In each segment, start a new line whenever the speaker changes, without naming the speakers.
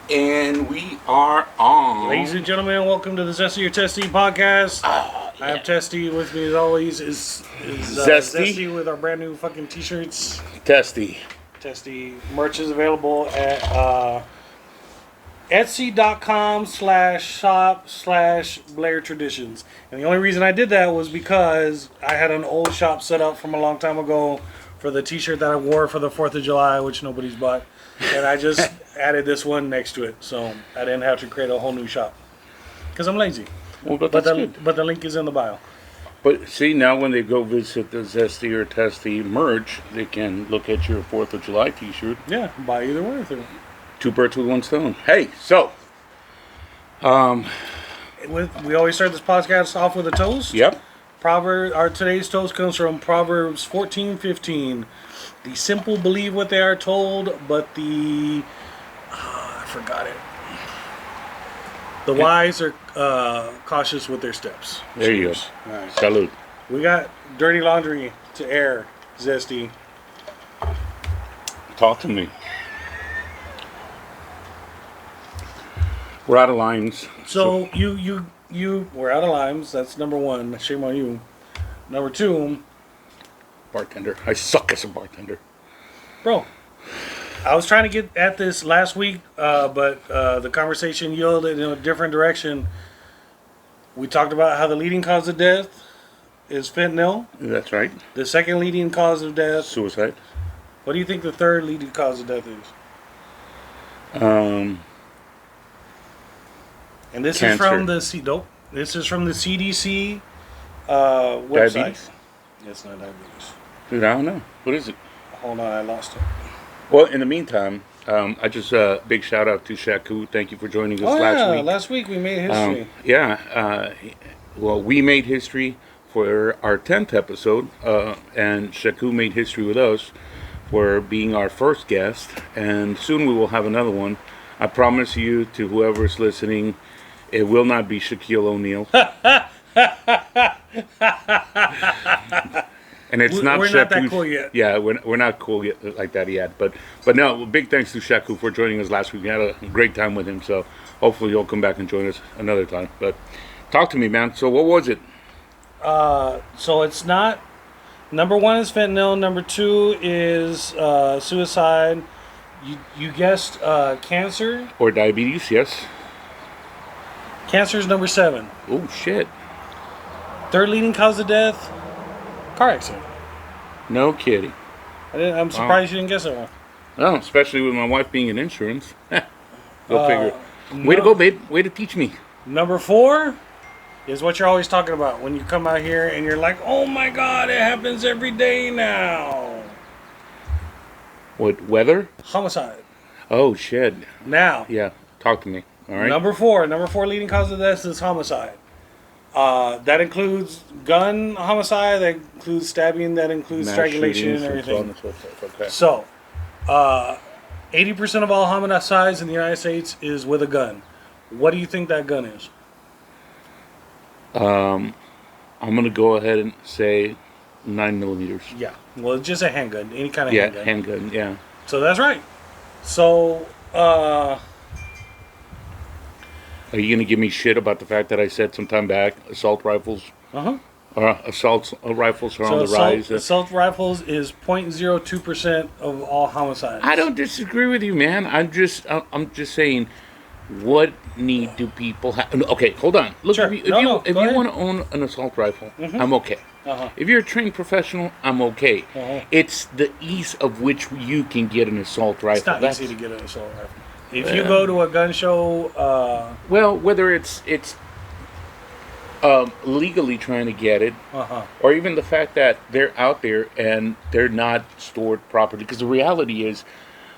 And we are on.
Ladies and gentlemen, welcome to the Zestyortesty podcast. I have Testy with me as always. Is Zesty with our brand new fucking t-shirts.
Testy.
Merch is available at etsy.com/shop/Blair Traditions. And the only reason I did that was because I had an old shop set up from a long time ago for the t-shirt that I wore for the 4th of July, which nobody's bought. And I just added this one next to it, so I didn't have to create a whole new shop. Because I'm lazy.
Well, but
the link is in the bio.
But see, now when they go visit the Zesty or Testy merch, they can look at your 4th of July t-shirt.
Yeah, buy either one of them.
Two birds with one stone. Hey, so.
We always start this podcast off with a toast.
Yep.
Our today's toast comes from Proverbs 14:15. The simple believe what they are told, but I forgot it. The wise are cautious with their steps.
There you go.
Right.
Salud.
We got dirty laundry to air, Zesty.
Talk to me. We're out of lines.
So we're out of limes. That's number one. Shame on you. Number two.
Bartender. I suck as a bartender.
Bro, I was trying to get at this last week, but the conversation yielded in a different direction. We talked about how the leading cause of death is fentanyl.
That's right.
The second leading cause of death.
Suicide.
What do you think the third leading cause of death is?
Cancer.
And this is from the CDC website.
Diabetes?
It's not diabetes.
Dude, I don't know. What is it?
Hold on, I lost it.
Well, in the meantime, I just big shout out to Shaku. Thank you for joining us last week.
Last week we made history.
Well, we made history for our 10th episode, and Shaku made history with us for being our first guest, and soon we will have another one. I promise you, to whoever is listening, it will not be Shaquille O'Neal. And it's not
we're not that cool yet.
Yeah, we're not cool yet like that yet. But no, big thanks to Shaku for joining us last week. We had a great time with him, so hopefully you'll come back and join us another time. But talk to me, man. So what was it?
So it's not... Number one is fentanyl. Number two is suicide. You guessed cancer?
Or diabetes, yes.
Cancer is number 7.
Oh, shit.
Third leading cause of death? Car accident.
No kidding.
I'm surprised you didn't guess that one.
No, especially with my wife being in insurance. Go figure. Way to go, babe. Way to teach me.
Number 4 is what you're always talking about when you come out here and you're like, oh my God, it happens every day now.
What, weather?
Homicide.
Oh, shit.
Now.
Yeah, talk to me. All right.
Number 4 leading cause of death is homicide. That includes gun homicide, that includes stabbing, that includes strangulation and everything.
Okay.
So, 80% of all homicides in the United States is with a gun. What do you think that gun is?
I'm going to go ahead and say 9mm.
Yeah. Well, it's just a handgun. Any kind of handgun.
Yeah, handgun, yeah.
So that's right. So,
are you going to give me shit about the fact that I said some time back assault rifles?
Uh-huh.
Assault rifles are on the rise.
Assault rifles is 0.02% of all homicides.
I don't disagree with you, man. I'm just saying, what need do people have? Okay, hold on. Look,
sure.
if you want to own an assault rifle,
mm-hmm.
I'm okay.
Uh-huh.
If you're a trained professional, I'm okay.
Uh-huh.
It's the ease of which you can get an assault rifle.
It's not easy to get an assault rifle. If you go to a gun show...
well, whether it's legally trying to get it, or even the fact that they're out there and they're not stored properly. Because the reality is,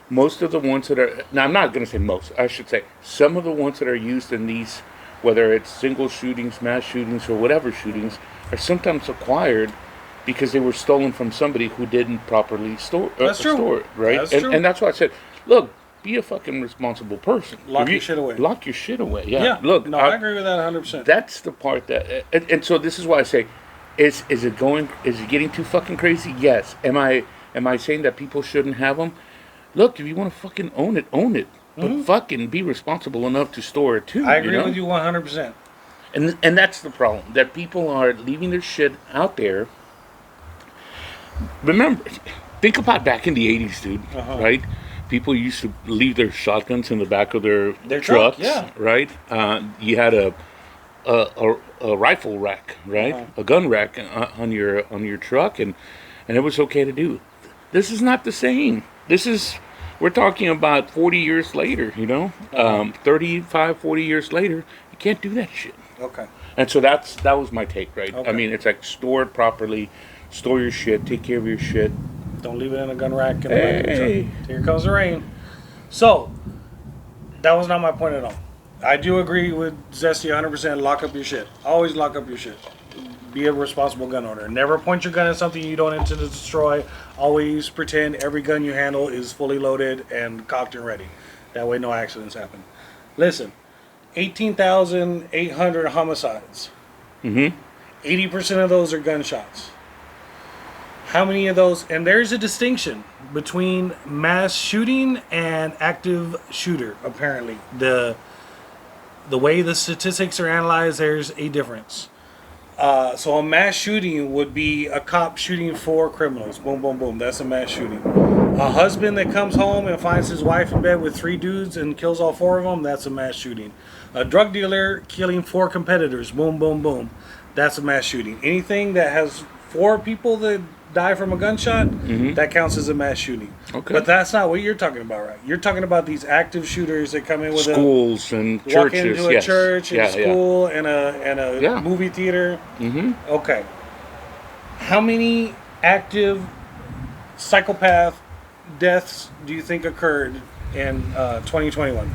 most of the ones that are... Now, I'm not going to say most. I should say some of the ones that are used in these, whether it's single shootings, mass shootings, or whatever shootings, are sometimes acquired because they were stolen from somebody who didn't properly store it, right?
That's true.
And that's why I said, look, be a fucking responsible person.
Lock your shit away.
Lock your shit away. Yeah.
Yeah.
Look,
no, I agree with that 100%.
That's the part that, and so this is why I say, is it getting too fucking crazy? Yes. Am I saying that people shouldn't have them? Look, if you want to fucking own it, but fucking be responsible enough to store it too.
I agree with you 100%.
And that's the problem, that people are leaving their shit out there. Remember, think about back in the 80s, dude, right? People used to leave their shotguns in the back of their trucks, right? You had a rifle rack, right? A gun rack on your truck, and it was okay to do. This is not the same. We're talking about 40 years later, 35, 40 years later, you can't do that shit.
Okay.
And so that was my take, right?
Okay.
I mean, it's like, store it properly, store your shit, take care of your shit.
Don't leave it in a gun rack. Here comes the rain. So, that was not my point at all. I do agree with Zesty 100%. Lock up your shit. Always lock up your shit. Be a responsible gun owner. Never point your gun at something you don't intend to destroy. Always pretend every gun you handle is fully loaded and cocked and ready. That way no accidents happen. Listen, 18,800 homicides. 80% of those are gunshots. How many of those? And there's a distinction between mass shooting and active shooter, apparently. The way the statistics are analyzed, there's a difference. So a mass shooting would be a cop shooting 4 criminals. Boom, boom, boom. That's a mass shooting. A husband that comes home and finds his wife in bed with 3 dudes and kills all 4 of them, that's a mass shooting. A drug dealer killing 4 competitors. Boom, boom, boom. That's a mass shooting. Anything that has 4 people that die from a gunshot, that counts as a mass shooting.
Okay.
But that's not what you're talking about, right? You're talking about these active shooters that come in with
schools and churches.
Walk into a church and a school and a movie theater. Okay. How many active psychopath deaths do you think occurred in 2021?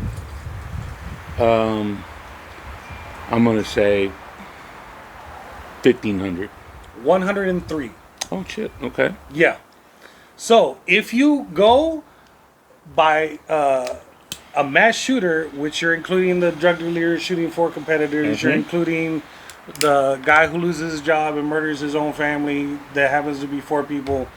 I'm going to say 1,500.
103.
Oh, shit. Okay.
Yeah. So, if you go by a mass shooter, which you're including the drug dealer shooting 4 competitors, you're including the guy who loses his job and murders his own family, that happens to be 4 people,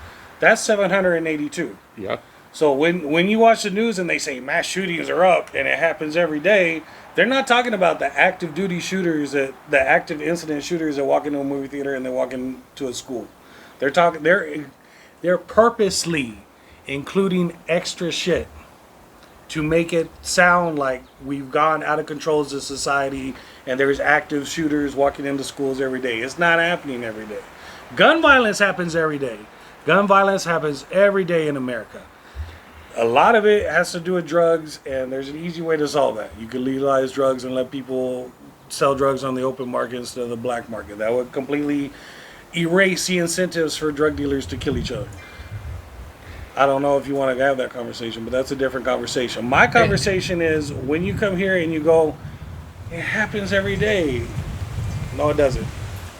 that's 782.
Yeah.
So, when you watch the news and they say mass shootings are up and it happens every day, they're not talking about the active duty shooters, the active incident shooters that walk into a movie theater and they walk into a school. They're purposely including extra shit to make it sound like we've gone out of control as a society and there's active shooters walking into schools every day. It's not happening every day. Gun violence happens every day. Gun violence happens every day in America. A lot of it has to do with drugs, and there's an easy way to solve that. You can legalize drugs and let people sell drugs on the open market instead of the black market. That would completely erase the incentives for drug dealers to kill each other. I don't know if you want to have that conversation, but that's a different conversation. My conversation is when you come here and you go, it happens every day. No, it doesn't.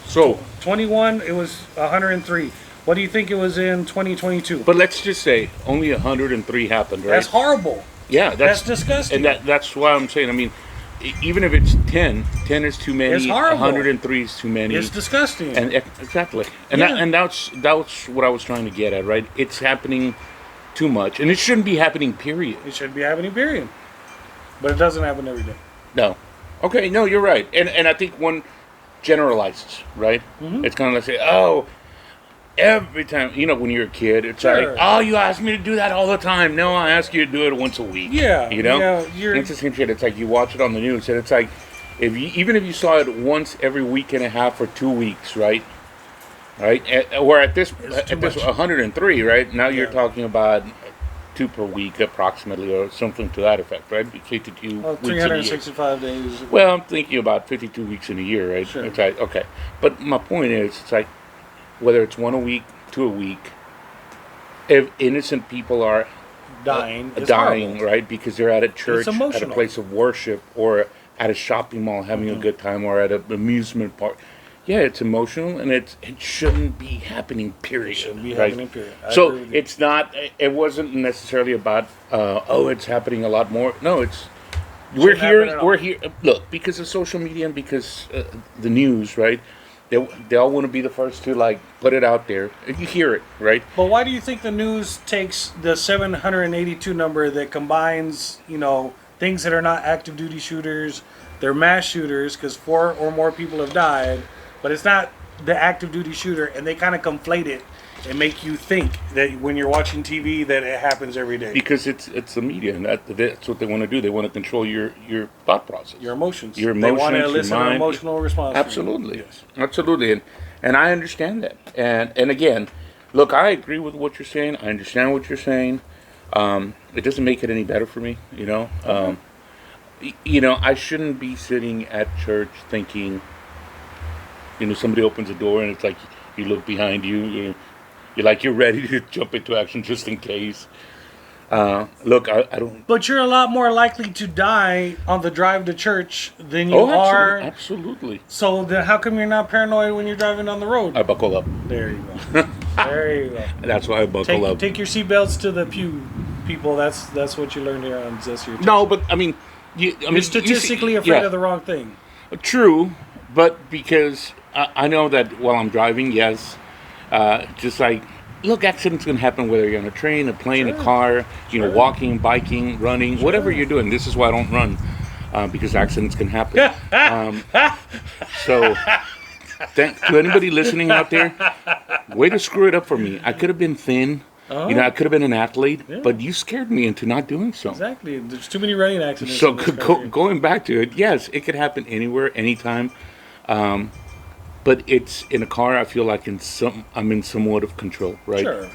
So
21, it was 103. What do you think it was in 2022?
But let's just say only 103 happened, right?
That's horrible.
Yeah,
that's disgusting.
And that's why I'm saying, I mean, even if it's 10 is too many.
It's horrible.
103 is too many.
It's disgusting.
And exactly. And that's what I was trying to get at, right? It's happening too much, and it shouldn't be happening. Period.
It should be happening. Period. But it doesn't happen every day.
No. Okay. No, you're right. And I think one generalizes, right? It's kind of like say, oh, every time, when you're a kid, it's like, oh, you ask me to do that all the time. No, I ask you to do it once a week.
Yeah.
It's the same shit. It's like you watch it on the news, and it's like, even if you saw it once every week and a half for 2 weeks, right? Right? Or at this 103, right? Now you're talking about 2 per week approximately, or something to that effect, right? 52
well, 365 days.
Well, I'm thinking about 52 weeks in a year, right?
Sure.
It's like, okay. But my point is, it's like, whether it's 1 a week, 2 a week, if innocent people are
dying,
right? Because they're at a church, at a place of worship, or at a shopping mall having a good time, or at an amusement park. Yeah, it's emotional, and it shouldn't be happening, period.
It shouldn't be happening, period.
So it's not, it wasn't necessarily about, it's happening a lot more. No, we're here, look, because of social media and because the news, right? They all want to be the first to like put it out there. You hear it, right?
But why do you think the news takes the 782 number that combines, things that are not active duty shooters, they're mass shooters because 4 or more people have died, but it's not the active duty shooter, and they kind of conflate it and make you think that when you're watching TV that it happens every day.
Because it's the media, and that's what they want to do. They want to control your thought process,
Your emotions.
They want to
elicit an emotional response.
Absolutely,
Yes.
absolutely, and I understand that. And again, look, I agree with what you're saying. I understand what you're saying. It doesn't make it any better for me, Okay. I shouldn't be sitting at church thinking, somebody opens a door and it's like you look behind you, you're like you're ready to jump into action just in case. Look, I don't.
But you're a lot more likely to die on the drive to church than you are.
Absolutely.
So then, how come you're not paranoid when you're driving on the road?
I buckle up.
There you go. There you go.
That's why I buckle up.
Take your seatbelts to the pew, people. That's what you learned here on Zest Your Testy.
No, but I mean,
you're statistically afraid of the wrong thing.
True, but because I know that while I'm driving, yes, just like, look, accidents can happen whether you're on a train, a plane, a car, walking, biking, running, whatever you're doing. This is why I don't run, because accidents can happen. So, to anybody listening out there, way to screw it up for me. I could have been thin. I could have been an athlete, but you scared me into not doing so.
Exactly. There's too many running accidents.
So going back to it, yes, it could happen anywhere, anytime. But it's in a car. I feel like I'm in somewhat of control, right?
Sure.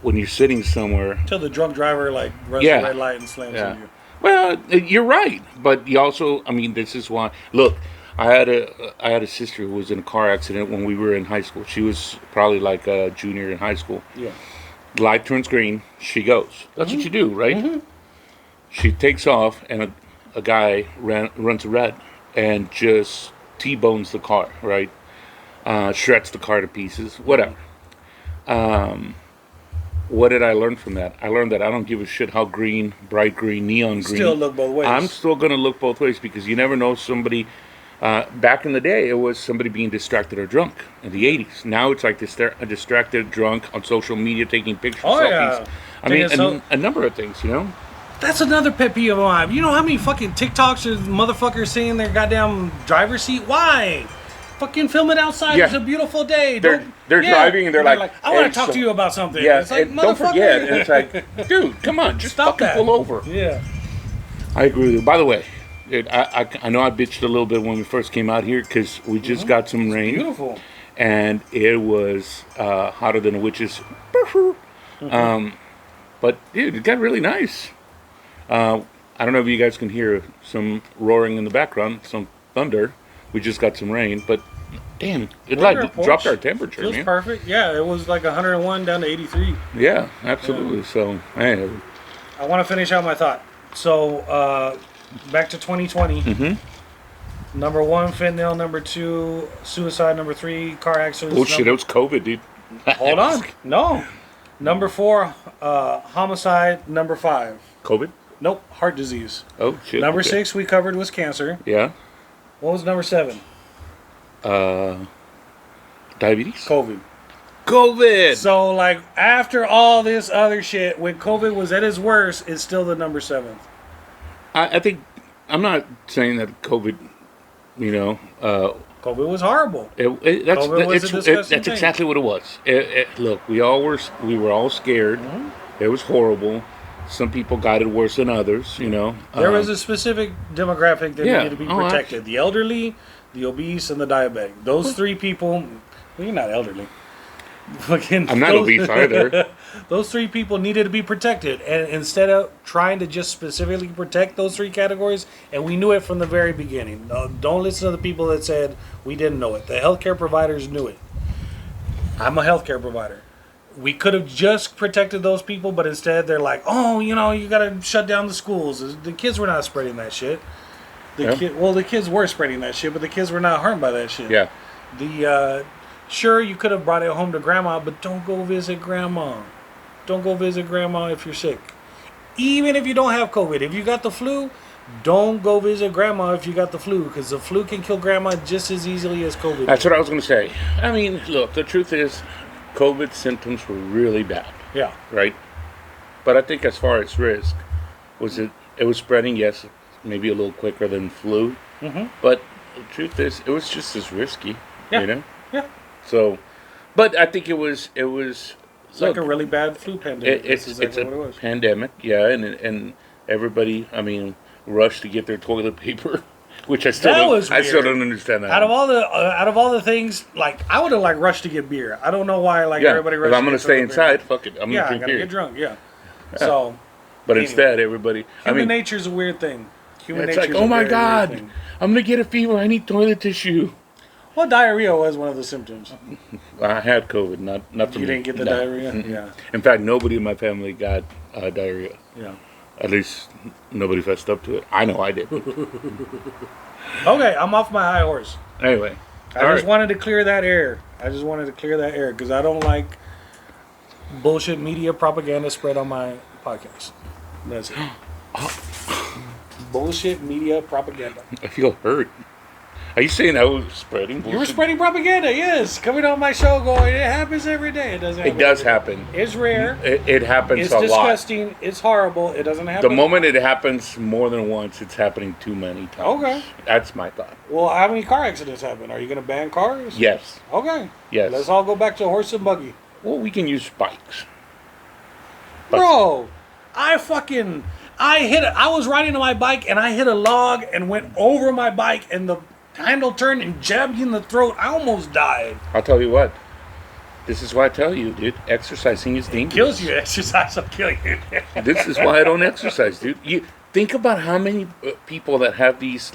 When you're sitting somewhere,
until the drunk driver runs the red light and slams on you.
Well, you're right, but you also, this is why. Look, I had a sister who was in a car accident when we were in high school. She was probably like a junior in high school.
Yeah.
The light turns green. She goes. That's what you do, right? Mm-hmm. She takes off, and a guy runs a red and just T-bones the car, right? Shreds the car to pieces, whatever. What did I learn from that? I learned that I don't give a shit how green, bright green, neon green.
Still look both ways.
I'm still going to look both ways because you never know somebody. Back in the day, it was somebody being distracted or drunk in the 80s. Now it's like a distracted drunk on social media taking pictures, selfies. Yeah. A number of things,
That's another pet peeve of mine. You know how many fucking TikToks or motherfuckers sitting in their goddamn driver's seat? Why? Fucking film it outside. Yeah. It's a beautiful day.
They're driving and they're like,
I want to talk to you about something.
Yeah,
it's like,
don't forget. And it's like, dude, come on, just
stop
fucking pull over.
Yeah.
I agree with you. By the way, I know I bitched a little bit when we first came out here because we just got some rain.
Beautiful.
And it was hotter than a witch's. But, dude, it got really nice. I don't know if you guys can hear some roaring in the background, some thunder. We just got some rain, but damn, it dropped our temperature.
Feels perfect. Yeah, it was like 101 down to 83.
Yeah, absolutely. Yeah. So, man.
I want to finish out my thought. So, back to 2020. Mm-hmm. Number 1, fentanyl. Number 2, suicide. Number 3, car accidents.
Oh, shit, it was COVID, dude.
Hold on. No. Number 4, homicide. Number 5.
COVID?
Nope, heart disease.
Oh, shit.
Number 6 we covered was cancer.
Yeah.
What was number 7?
Diabetes?
COVID. So, like, after all this other shit, when COVID was at its worst, it's still the number 7th.
I think, I'm not saying that COVID,
COVID was horrible.
That's exactly what it was. Look, we were all scared. Mm-hmm. It was horrible. Some people got it worse than others,
There was a specific demographic that needed to be protected. The elderly, the obese, and the diabetic. Those 3 people... Well, you're not elderly.
I'm not obese either.
Those 3 people needed to be protected. And instead of trying to just specifically protect those 3 categories, and we knew it from the very beginning. Don't listen to the people that said we didn't know it. The healthcare providers knew it. I'm a healthcare provider. We could have just protected those people, but instead they're like, oh, you got to shut down the schools. The kids were not spreading that shit. The kids were spreading that shit, but the kids were not harmed by that shit.
Yeah.
Sure, you could have brought it home to grandma, but don't go visit grandma. Don't go visit grandma if you're sick. Even if you don't have COVID. If you got the flu, don't go visit grandma if you got the flu, because the flu can kill grandma just as easily as COVID.
That's what I was going to say. I mean, look, the truth is, COVID symptoms were really bad.
Yeah.
Right? But I think as far as risk, it was spreading, yes, maybe a little quicker than flu. Mm-hmm. But the truth is, it was just as risky,
yeah.
you know?
Yeah.
So, but I think it was
it's like a really bad flu pandemic.
It's a pandemic, yeah, and everybody, I mean, rushed to get their toilet paper, which I still don't understand that.
Out of all the things, like I would have like rushed to get beer. I don't know why everybody rushed.
If I'm gonna stay inside, fuck it, I'm gonna drink beer.
Get drunk, yeah. So,
but instead, everybody.
Human nature is a weird thing.
It's like, oh my god, I'm gonna get a fever. I need toilet tissue.
Well, diarrhea was one of the symptoms.
I had COVID, not for me.
You didn't get the diarrhea? Mm-hmm. Yeah.
In fact, nobody in my family got diarrhea.
Yeah.
At least nobody fessed up to it. I know I did.
Okay, I'm off my high horse.
Anyway.
I just wanted to clear that air. Because I don't like bullshit media propaganda spread on my podcast. That's it. Bullshit media propaganda.
I feel hurt. Are you saying I was spreading bullshit?
You were spreading propaganda, yes. Coming on my show going, it happens every day. It doesn't happen.
It does happen.
It's rare.
It happens a lot.
It's disgusting. It's horrible. It doesn't happen.
The moment it happens more than once, it's happening too many times.
Okay.
That's my thought.
Well, how many car accidents happen? Are you going to ban cars?
Yes.
Okay.
Yes.
Let's all go back to horse and buggy.
Well, we can use bikes.
Bro, I was riding on my bike and I hit a log and went over my bike and the handle turned and jabbed you in the throat. I almost died.
I'll tell you what. This is why I tell you, dude. Exercising is dangerous.
It kills you. Exercise will kill you.
This is why I don't exercise, dude. You think about how many people that have these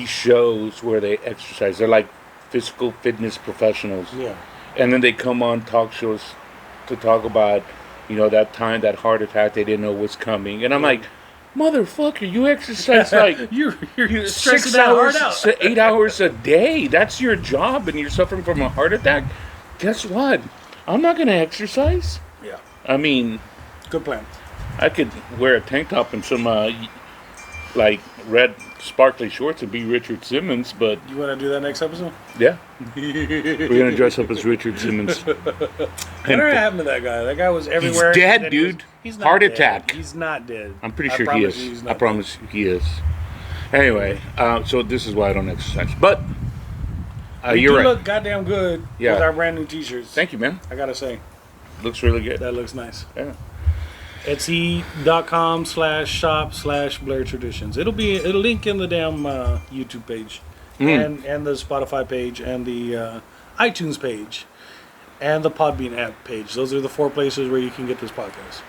shows where they exercise. They're like physical fitness professionals.
Yeah.
And then they come on talk shows to talk about, that time, that heart attack they didn't know was coming. And I'm like, motherfucker, you exercise like
you're
6 hours, 8 hours a day. That's your job, and you're suffering from a heart attack. Guess what? I'm not gonna exercise.
Yeah.
I mean,
good plan.
I could wear a tank top and some red sparkly shorts and be Richard Simmons, but
you want to do that next episode?
Yeah. We're gonna dress up as Richard Simmons.
Whatever happened to that guy? That guy was everywhere.
He's dead, dude.
He's not
heart
dead.
attack.
He's not dead.
I'm pretty sure he is. I promise he is. Anyway, so this is why I don't exercise. But you're right.
You look goddamn good with our brand new T-shirts.
Thank you, man.
I gotta say,
looks really good.
That looks nice.
Yeah.
Etsy.com/shop/Blair Traditions. It'll link in the damn YouTube page, and the Spotify page, and the iTunes page, and the Podbean app page. Those are the 4 places where you can get this podcast.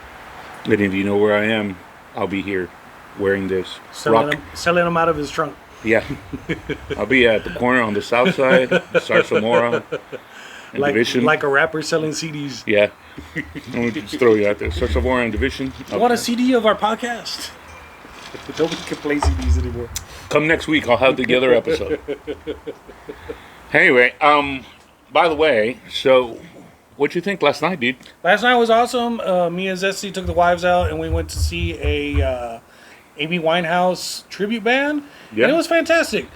And if you know where I am, I'll be here wearing this.
Selling them out of his trunk.
Yeah. I'll be at the corner on the south side, Sarsamora, and Division.
Like a rapper selling CDs.
Yeah. Let me just throw you out there. Sarsamora and Division.
You want a CD of our podcast? Nobody can play CDs anymore.
Come next week, I'll have the other episode. Anyway, by the way, so what'd you think last night, dude?
Last night was awesome. Me and Zesty took the wives out and we went to see a Amy Winehouse tribute band. Yeah. And it was fantastic.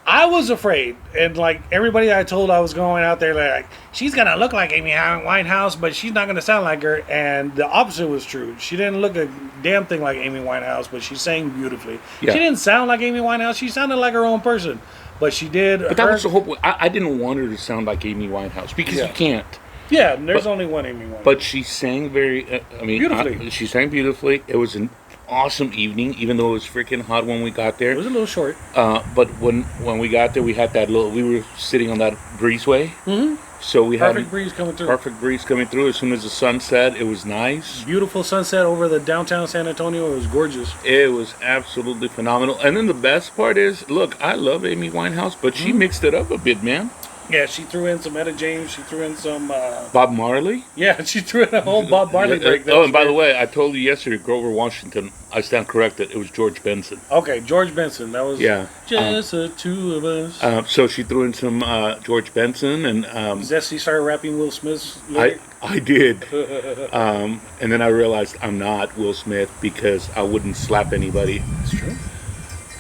I was afraid, and like everybody I told I was going out there, like, she's gonna look like Amy Winehouse, but she's not gonna sound like her. And the opposite was true. She didn't look a damn thing like Amy Winehouse, but she sang beautifully. Yeah. She didn't sound like Amy Winehouse. She sounded like her own person, but she did.
But that was the whole. I didn't want her to sound like Amy Winehouse because you can't.
Yeah, there's only one Amy Winehouse.
But she sang very. Beautifully. She sang beautifully. It was an awesome evening, even though it was freaking hot when we got there.
It was a little short.
But when we got there, we had that little. We were sitting on that breezeway. Mm-hmm. So we had
perfect breeze coming through.
Perfect breeze coming through. As soon as the sun set, it was nice.
Beautiful sunset over the downtown San Antonio. It was gorgeous.
It was absolutely phenomenal. And then the best part is, look, I love Amy Winehouse, but she mixed it up a bit, man.
Yeah, she threw in some Etta James. She threw in some
Bob Marley.
Yeah, she threw in a whole Bob Marley break.
Oh, and by the way, I told you yesterday, Grover Washington. I stand corrected. It was George Benson.
Okay, George Benson. That was just the two of us.
So she threw in some George Benson and.
Zesty started rapping Will Smith's lyric.
I did. And then I realized I'm not Will Smith because I wouldn't slap anybody.
That's true.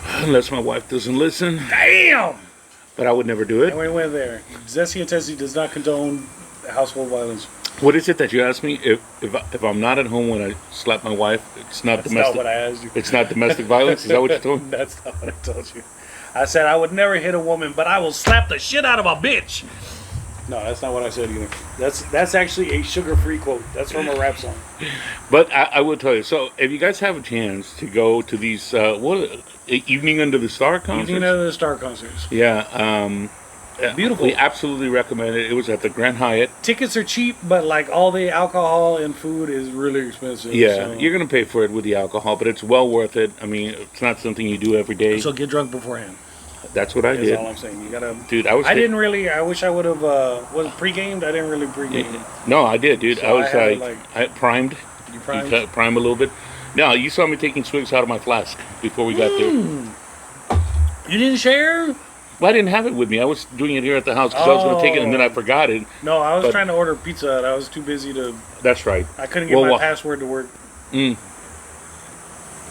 Unless my wife doesn't listen.
Damn!
But I would never do it.
And we went there. Zesty and Testy does not condone household violence.
What is it that you asked me? If I'm not at home when I slap my wife, it's not
That's
domestic.
not what I asked you.
It's not domestic violence. Is that what you told me?
That's not what I told you. I said I would never hit a woman, but I will slap the shit out of a bitch. No, that's not what I said either. That's actually a sugar-free quote. That's from a rap song.
But I will tell you. So if you guys have a chance to go to these Evening Under the Star concerts,
Evening Under the Star concerts.
yeah,
Beautiful.
We absolutely recommend it. It was at the Grand Hyatt.
Tickets are cheap, but like all the alcohol and food is really expensive.
Yeah,
so.
you're gonna pay for it with the alcohol, but it's well worth it. I mean, it's not something you do every day.
So get drunk beforehand.
That's what I
That's
did.
all I'm saying. You gotta.
Dude, I
wish I would have was pre-gamed. I didn't really pre-game.
No, I did, dude.
So
I was
I
I primed.
You primed?
You prime a little bit. No, you saw me taking swigs out of my flask before we got there.
You didn't share?
Well, I didn't have it with me. I was doing it here at the house because I was going to take it, and then I forgot it.
No, I was trying to order pizza, and I was too busy to.
That's right.
I couldn't get my password to work.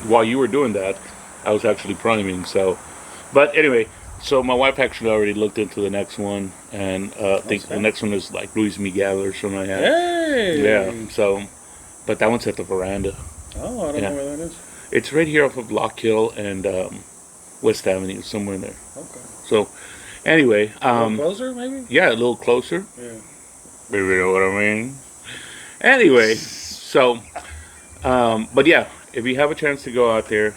While you were doing that, I was actually priming. So, but anyway, so my wife actually already looked into the next one, and I think the next one is like Luis Miguel or something like that.
Hey.
Yeah. So, but that one's at the veranda.
Oh, I don't know where that is.
It's right here off of Lock Hill and West Avenue, somewhere in there.
Okay.
So, anyway,
a little closer, maybe.
Yeah, a little closer.
Yeah.
You know what I mean? Anyway, so, but yeah, if you have a chance to go out there,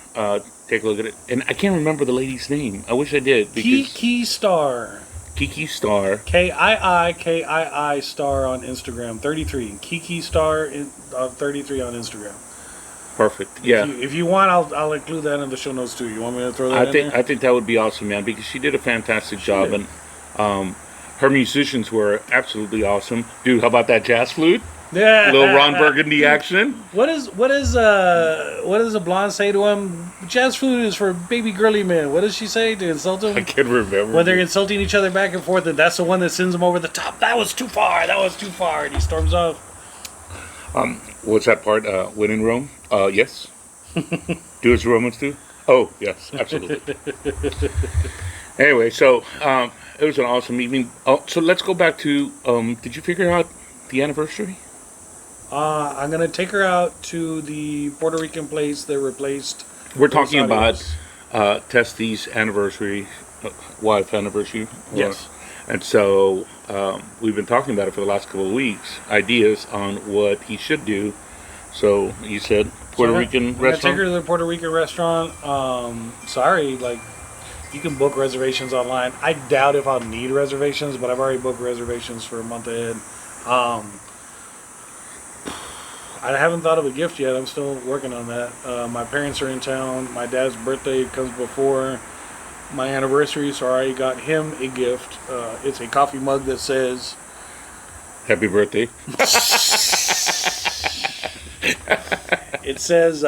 take a look at it. And I can't remember the lady's name. I wish I did.
Kiki Star.
Kiki Star.
Kii Star on Instagram. 33. Kiki Star 33 on Instagram.
Perfect. Yeah.
If you want, I'll include that in the show notes too. You want me to throw that in there?
I think that would be awesome, man, because she did a fantastic job, and her musicians were absolutely awesome. Dude, how about that jazz flute?
Yeah.
Little Ron Burgundy action.
What does a blonde say to him? Jazz flute is for baby girly men. What does she say to insult him?
I can't remember.
When they're insulting each other back and forth, and that's the one that sends him over the top. That was too far. That was too far, and he storms off.
What's that part? When in Rome? Yes. Do as Romans do? Oh, yes, absolutely. Anyway, so it was an awesome evening. Oh, so let's go back to, did you figure out the anniversary?
I'm going to take her out to the Puerto Rican place that replaced...
We're talking about Testy's anniversary, wife anniversary.
Yes.
And so we've been talking about it for the last couple of weeks, ideas on what he should do. So you said Puerto Rican restaurant?
I'm going to take her to the Puerto Rican restaurant. Sorry, you can book reservations online. I doubt if I'll need reservations, but I've already booked reservations for a month ahead. I haven't thought of a gift yet. I'm still working on that. My parents are in town. My dad's birthday comes before my anniversary, so I already got him a gift. It's a coffee mug that says
Happy birthday.
it says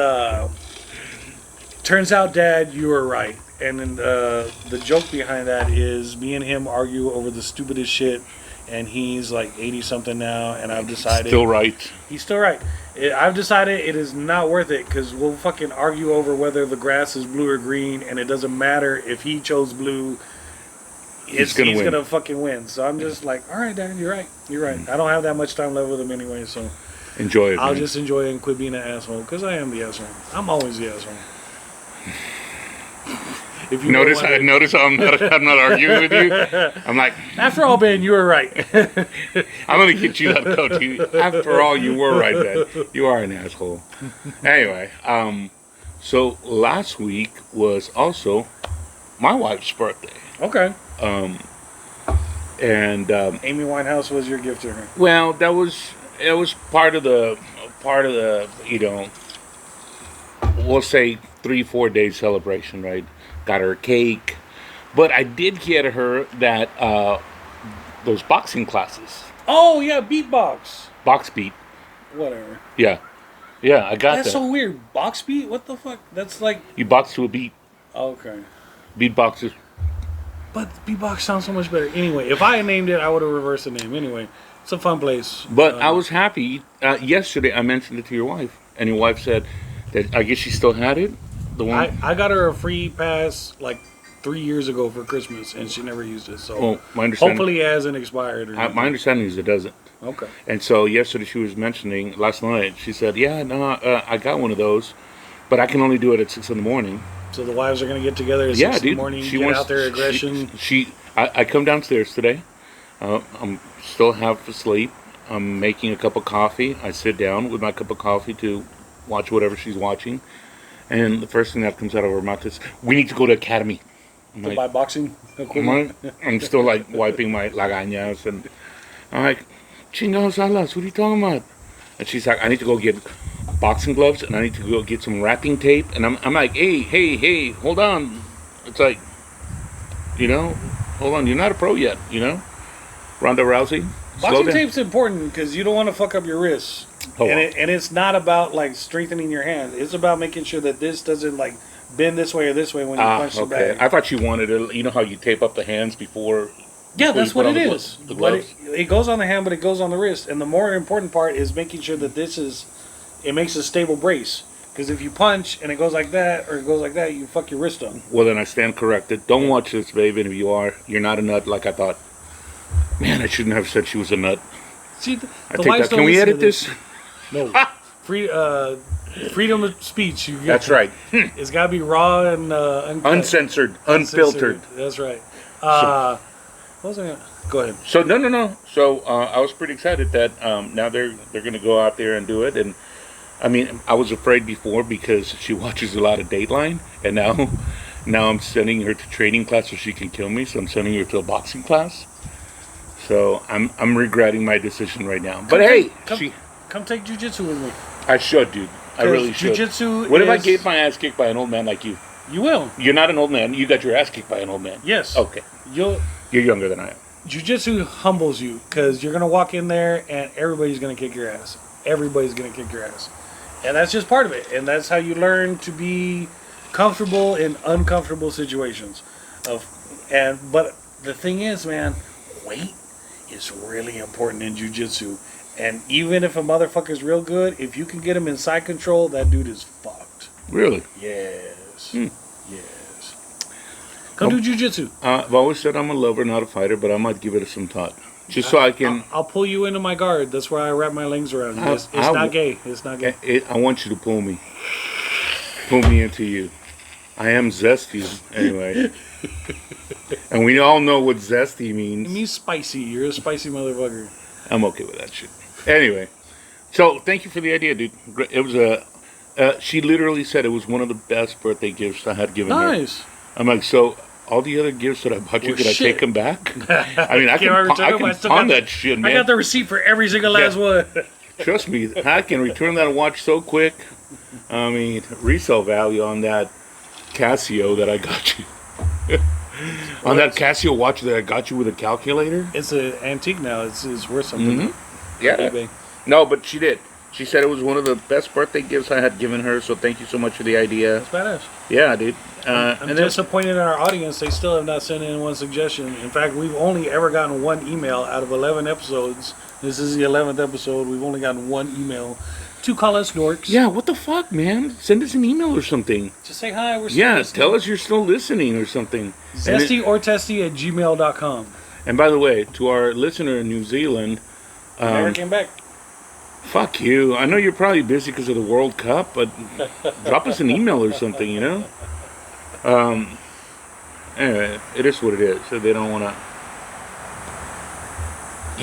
turns out, Dad, you were right. And then the joke behind that is me and him argue over the stupidest shit, and he's like 80 something now, and I've decided
Still right.
He's still right. I've decided it is not worth it, because we'll fucking argue over whether the grass is blue or green, and it doesn't matter if he chose blue. He's gonna fucking win. So I'm just like, all right, Dad, you're right. You're right. I don't have that much time left with him anyway, so
enjoy it.
I'll just enjoy it and quit being an asshole, because I am the asshole. I'm always the asshole. If you
notice how I'm not arguing with you. I'm like,
after all, Ben, you were right.
I'm gonna get you that coat. After all, you were right, Ben. You are an asshole. Anyway, so last week was also my wife's birthday.
Okay.
And
Amy Winehouse was your gift to her.
Well, it was part of the we'll say 3-4 day celebration, right? Got her a cake, but I did get her that those boxing classes.
Oh yeah, beatbox.
Box beat.
Whatever.
Yeah, I got that.
That's so weird. Box beat? What the fuck? That's like
you box to a beat.
Okay.
Beatboxes.
But beatbox sounds so much better. Anyway, if I had named it, I would have reversed the name. Anyway, It's a fun place.
But I was happy. Yesterday, I mentioned it to your wife, and your wife said that I guess she still had it. The one
I got her a free pass like 3 years ago for Christmas, and she never used it. So
my understanding,
hopefully it hasn't expired. Or
my understanding is it doesn't.
Okay.
And so yesterday she was mentioning, last night, she said, yeah, no, I got one of those, but I can only do it at 6 in the morning.
So the wives are going to get together at 6 in the morning, get out their aggression.
I come downstairs today. I'm still half asleep. I'm making a cup of coffee. I sit down with my cup of coffee to watch whatever she's watching. And the first thing that comes out of her mouth is, we need to go to Academy.
To buy boxing equipment?
I'm still like wiping my lagañas. And I'm like, chingados alas, what are you talking about? And she's like, I need to go get boxing gloves and I need to go get some wrapping tape. And I'm like, hey, hold on. It's like, hold on, you're not a pro yet, Ronda Rousey.
Boxing tape's important because you don't want to fuck up your wrists. And it's not about like strengthening your hand. It's about making sure that this doesn't like bend this way or this way when you punch the bag.
I thought you wanted to, how you tape up the hands before.
Yeah, that's what it is.
The gloves.
But it goes on the hand, but it goes on the wrist. And the more important part is making sure that it makes a stable brace. Because if you punch and it goes like that or it goes like that, you fuck your wrist on.
Well, then I stand corrected. Don't watch this, babe. And if you are, you're not a nut like I thought. Man, I shouldn't have said she was a nut.
See,
I take that. Can we edit this?
No. Freedom of speech.
That's right.
It's got to be raw and
uncensored, unfiltered.
That's right. What was I? Go ahead.
So no. So I was pretty excited that now they're going to go out there and do it. And I mean, I was afraid before because she watches a lot of Dateline, and now I'm sending her to training class so she can kill me. So I'm sending her to a boxing class. So I'm regretting my decision right now. But
come take jujitsu with me.
I should, dude. I really should.
Jiu-jitsu.
What if I get my ass kicked by an old man like you?
You will.
You're not an old man. You got your ass kicked by an old man.
Yes.
Okay. You're younger than I am.
Jiu-jitsu humbles you because you're gonna walk in there and everybody's gonna kick your ass. Everybody's gonna kick your ass, and that's just part of it. And that's how you learn to be comfortable in uncomfortable situations. But the thing is, man, weight is really important in jiu-jitsu. And even if a motherfucker's real good, if you can get him in side control, that dude is fucked.
Really?
Yes. Yes. Come do jiu-jitsu.
I've always said I'm a lover, not a fighter, but I might give it some thought. Just so I can...
I'll pull you into my guard. That's where I wrap my legs around you. It's not gay. It's not gay.
I want you to pull me. Pull me into you. I am zesty, anyway. And we all know what zesty means.
It means spicy. You're a spicy motherfucker.
I'm okay with that shit. Anyway, so thank you for the idea, dude. It was she literally said it was one of the best birthday gifts I had given her.
Nice.
I'm like, so all the other gifts that I bought you, could I take them back? I mean, I can pawn that shit, man.
I got the receipt for every single last one.
Trust me, I can return that watch so quick. I mean, resale value on that Casio that I got you. On that Casio watch that I got you with a calculator?
It's an antique now. It's worth something.
Mm-hmm. Yeah. No, but she did. She said it was one of the best birthday gifts I had given her, so thank you so much for the idea.
That's badass.
Yeah, dude.
I'm disappointed in our audience. They still have not sent in one suggestion. In fact, we've only ever gotten one email out of 11 episodes. This is the 11th episode. We've only gotten one email to call us dorks.
Yeah, what the fuck, man? Send us an email or something.
Just say hi. We're still listening.
Tell us you're still listening or something.
zestyortesty@gmail.com.
And by the way, to our listener in New Zealand...
never came back.
Fuck you. I know you're probably busy because of the World Cup, but drop us an email or something, Anyway, it is what it is. So they don't want to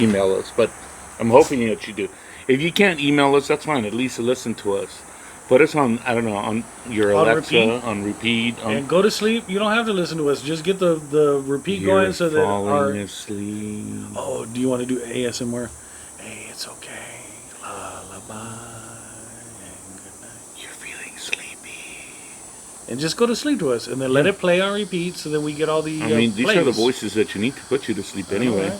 email us, but I'm hoping that you do. If you can't email us, that's fine. At least listen to us. Put us on, I don't know, on your Alexa, on repeat.
And go to sleep. You don't have to listen to us. Just get the repeat going so that
falling asleep.
Oh, do you want to do ASMR? Hey, it's okay. Lullaby and good night.
You're feeling sleepy.
And just go to sleep to us, and then let it play on repeat, so that we get all the.
These are the voices that you need to put you to sleep anyway. Right.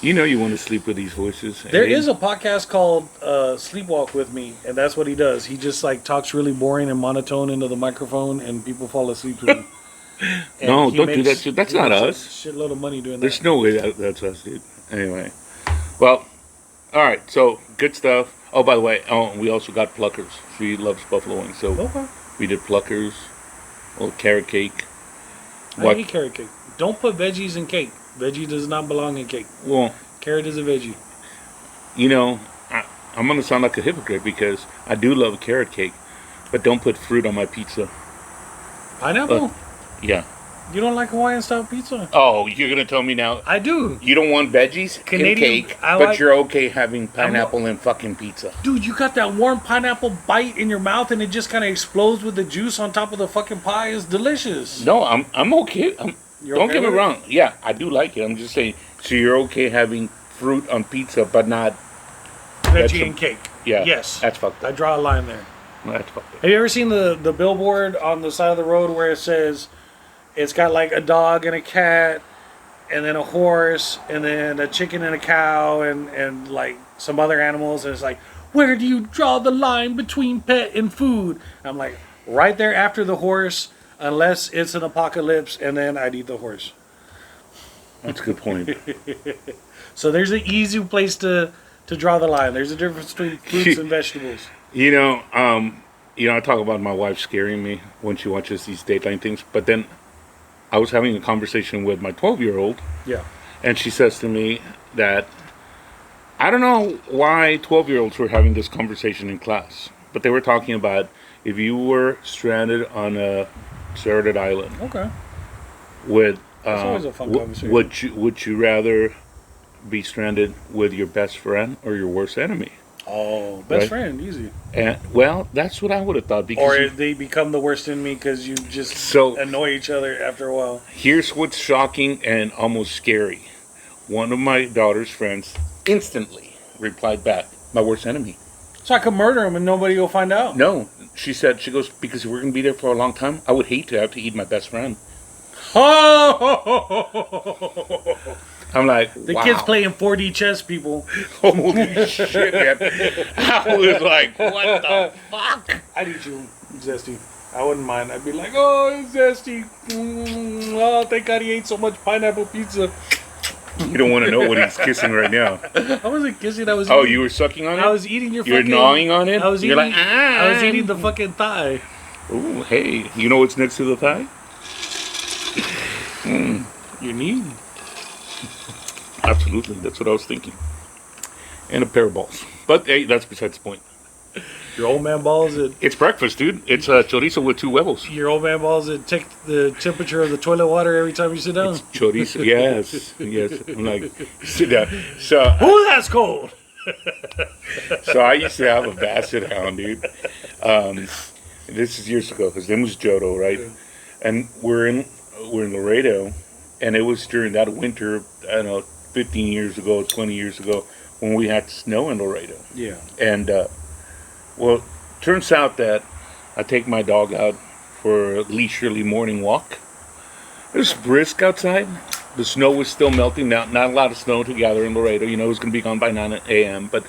You know you want to sleep with these voices.
There is a podcast called Sleepwalk with Me, and that's what he does. He just talks really boring and monotone into the microphone, and people fall asleep to him.
No, don't do that shit. That's not us.
Shitload of money doing that.
There's no way that's us, dude. Anyway, well, All right, so good stuff. Oh, by the way, we also got pluckers. She loves buffalo wings, so
Okay.
we did pluckers, a little carrot cake.
I eat carrot cake. Don't put veggies in cake. Veggie does not belong in cake.
Well,
Carrot is a veggie.
you know, I'm gonna sound like a hypocrite because I do love carrot cake, but don't put fruit on my pizza.
Pineapple?
Yeah.
You don't like Hawaiian style pizza?
Oh, you're gonna tell me now
I do.
you don't want veggies
Canadian-
in cake,
I
but
like-
you're okay having pineapple in fucking pizza.
Dude, you got that warm pineapple bite in your mouth and it just kind of explodes with the juice on top of the fucking pie. It's delicious.
No, I'm okay.
You're
Don't
okay
get me
with it?
wrong. Yeah, I do like it. I'm just saying. So you're okay having fruit on pizza, but not
Veggie and cake.
yeah.
Yes.
That's fucked
I
up.
draw a line there.
That's fucked up.
Have you ever seen the billboard on the side of the road where it says it's got like a dog and a cat and then a horse and then a chicken and a cow and like some other animals, and it's like, where do you draw the line between pet and food? I'm like, right there after the horse, unless it's an apocalypse, and then I'd eat the horse.
That's a good point.
So there's an easy place to draw the line. There's a difference between fruits and vegetables.
I talk about my wife scaring me when she watches these Dateline things, but then I was having a conversation with my 12-year-old,
Yeah.
and she says to me that I don't know why 12-year-olds were having this conversation in class, but they were talking about if you were stranded on a deserted island
Okay.
with
That's always a fun conversation.
would you rather be stranded with your best friend or your worst enemy?
Oh, best
Right.
friend, easy.
And well, that's what I would have thought because
Or they become the worst enemy because you just
So-
annoy each other after a while.
here's what's shocking and almost scary. One of my daughter's friends instantly replied back, "My worst enemy."
So I could murder him and nobody will find out.
No, she goes, because we're going to be there for a long time. I would hate to have to eat my best friend.
Oh!
I'm like,
The
wow.
kid's playing 4D chess, people.
Holy shit, man. I was like, what the fuck?
I'd eat you, Zesty. I wouldn't mind. I'd be like, oh, Zesty. Oh, thank God he ate so much pineapple pizza.
You don't want to know what he's kissing right now.
I wasn't kissing. I was.
Oh,
eating,
you were sucking on it?
I was eating your.
You're
fucking,
gnawing on it?
I was
You're
eating.
like, ah.
I was eating the fucking thigh.
Ooh, hey, you know what's next to the thigh?
Your knee.
Absolutely, that's what I was thinking. And a pair of balls. But hey, that's besides the point.
Your old man balls that.
It's breakfast, dude. It's chorizo with 2 huevos.
Your old man balls that take the temperature of the toilet water every time you sit down.
Chorizo, yes, yes. I'm like, sit down. So,
Ooh, that's cold.
so I used to have a basset hound, dude. This is years ago. His name was Jodo, right?
Yeah.
And we're in Laredo, and it was during that winter. I don't know, 15 years ago, 20 years ago, when we had snow in Laredo.
Yeah.
And well, turns out that I take my dog out for a leisurely morning walk. It was brisk outside. The snow was still melting. Not a lot of snow to gather in Laredo. You know, it was going to be gone by 9 a.m. But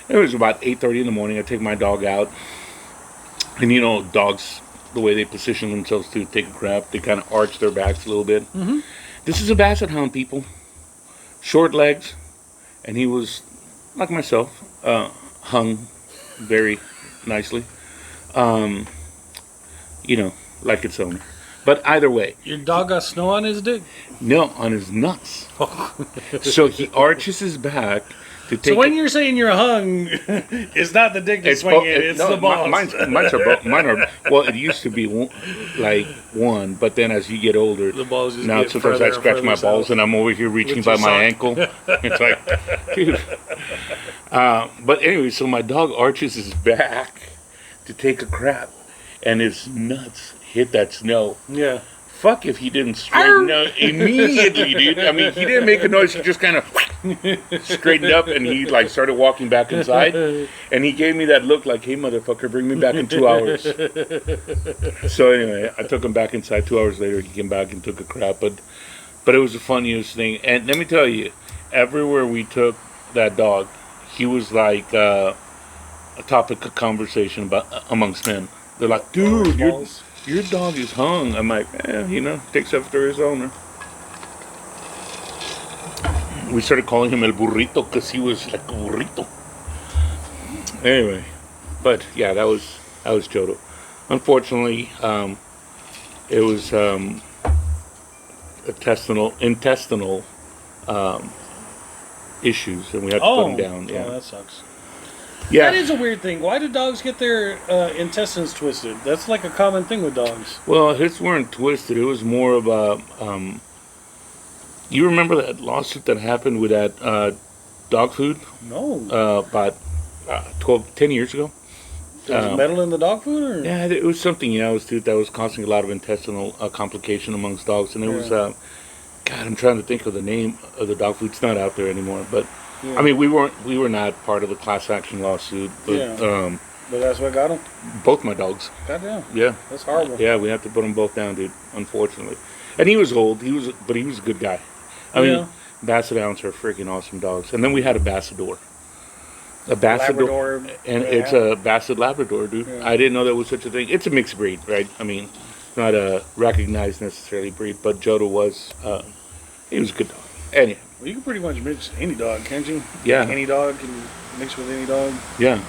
it was about 8:30 in the morning. I take my dog out. And you know, dogs, the way they position themselves to take a crap, they kind of arch their backs a little bit.
Mm-hmm.
This is a basset hound, people. Short legs. And he was, like myself, hung very nicely. Like its owner. But either way,
Your dog got snow on his dick.
no, on his nuts. So he arches his back to take.
So when you're saying you're hung, it's not the dick that's swinging; it's
no,
the balls.
Mine are. Well, it used to be one, but then as you get older,
The balls just
now
get
sometimes
further
I
and
scratch
further
my
south.
balls and I'm over here reaching
With
by
your
my
sock.
ankle. It's like, dude. But anyway, so my dog arches his back to take a crap, and his nuts hit that snow.
Yeah.
Fuck if he didn't straighten up immediately, dude. I mean, he didn't make a noise. He just kind of straightened up, and he like started walking back inside. And he gave me that look like, "Hey, motherfucker, bring me back in 2 hours." So anyway, I took him back inside. 2 hours later, he came back and took a crap. But it was the funniest thing. And let me tell you, everywhere we took that dog, he was like a topic of conversation about amongst men. They're like, "Dude, your dog is hung." I'm like, takes after his owner. we started calling him El Burrito because he was like a burrito. Anyway, but yeah, that was Jodo. Unfortunately, it was intestinal issues, and we had to put him down. Yeah,
that sucks.
Yeah,
that is a weird thing. Why do dogs get their intestines twisted? That's like a common thing with dogs.
Well, his weren't twisted. It was more of a. You remember that lawsuit that happened with that dog food?
No.
About 10 years ago.
There was metal in the dog food? Or?
Yeah, it was something else, dude, that was causing a lot of intestinal complication amongst dogs. And it was, God, I'm trying to think of the name of the dog food. It's not out there anymore. But, I mean, we were not part of the class action lawsuit. But,
but that's what got him?
Both my dogs.
Goddamn.
Yeah.
That's horrible.
Yeah, we have to put them both down, dude, unfortunately. And he was old, but he was a good guy. I mean, Basset Hounds are freaking awesome dogs. And then we had a Bassador. A Labrador, and it's a Basset Labrador, dude. Yeah. I didn't know that was such a thing. It's a mixed breed, right? I mean, not a recognized necessarily breed, but Jodo was, he was a good dog. Anyway.
Well, you can pretty much mix any dog, can't you?
Yeah.
Any dog can mix with any dog.
Yeah.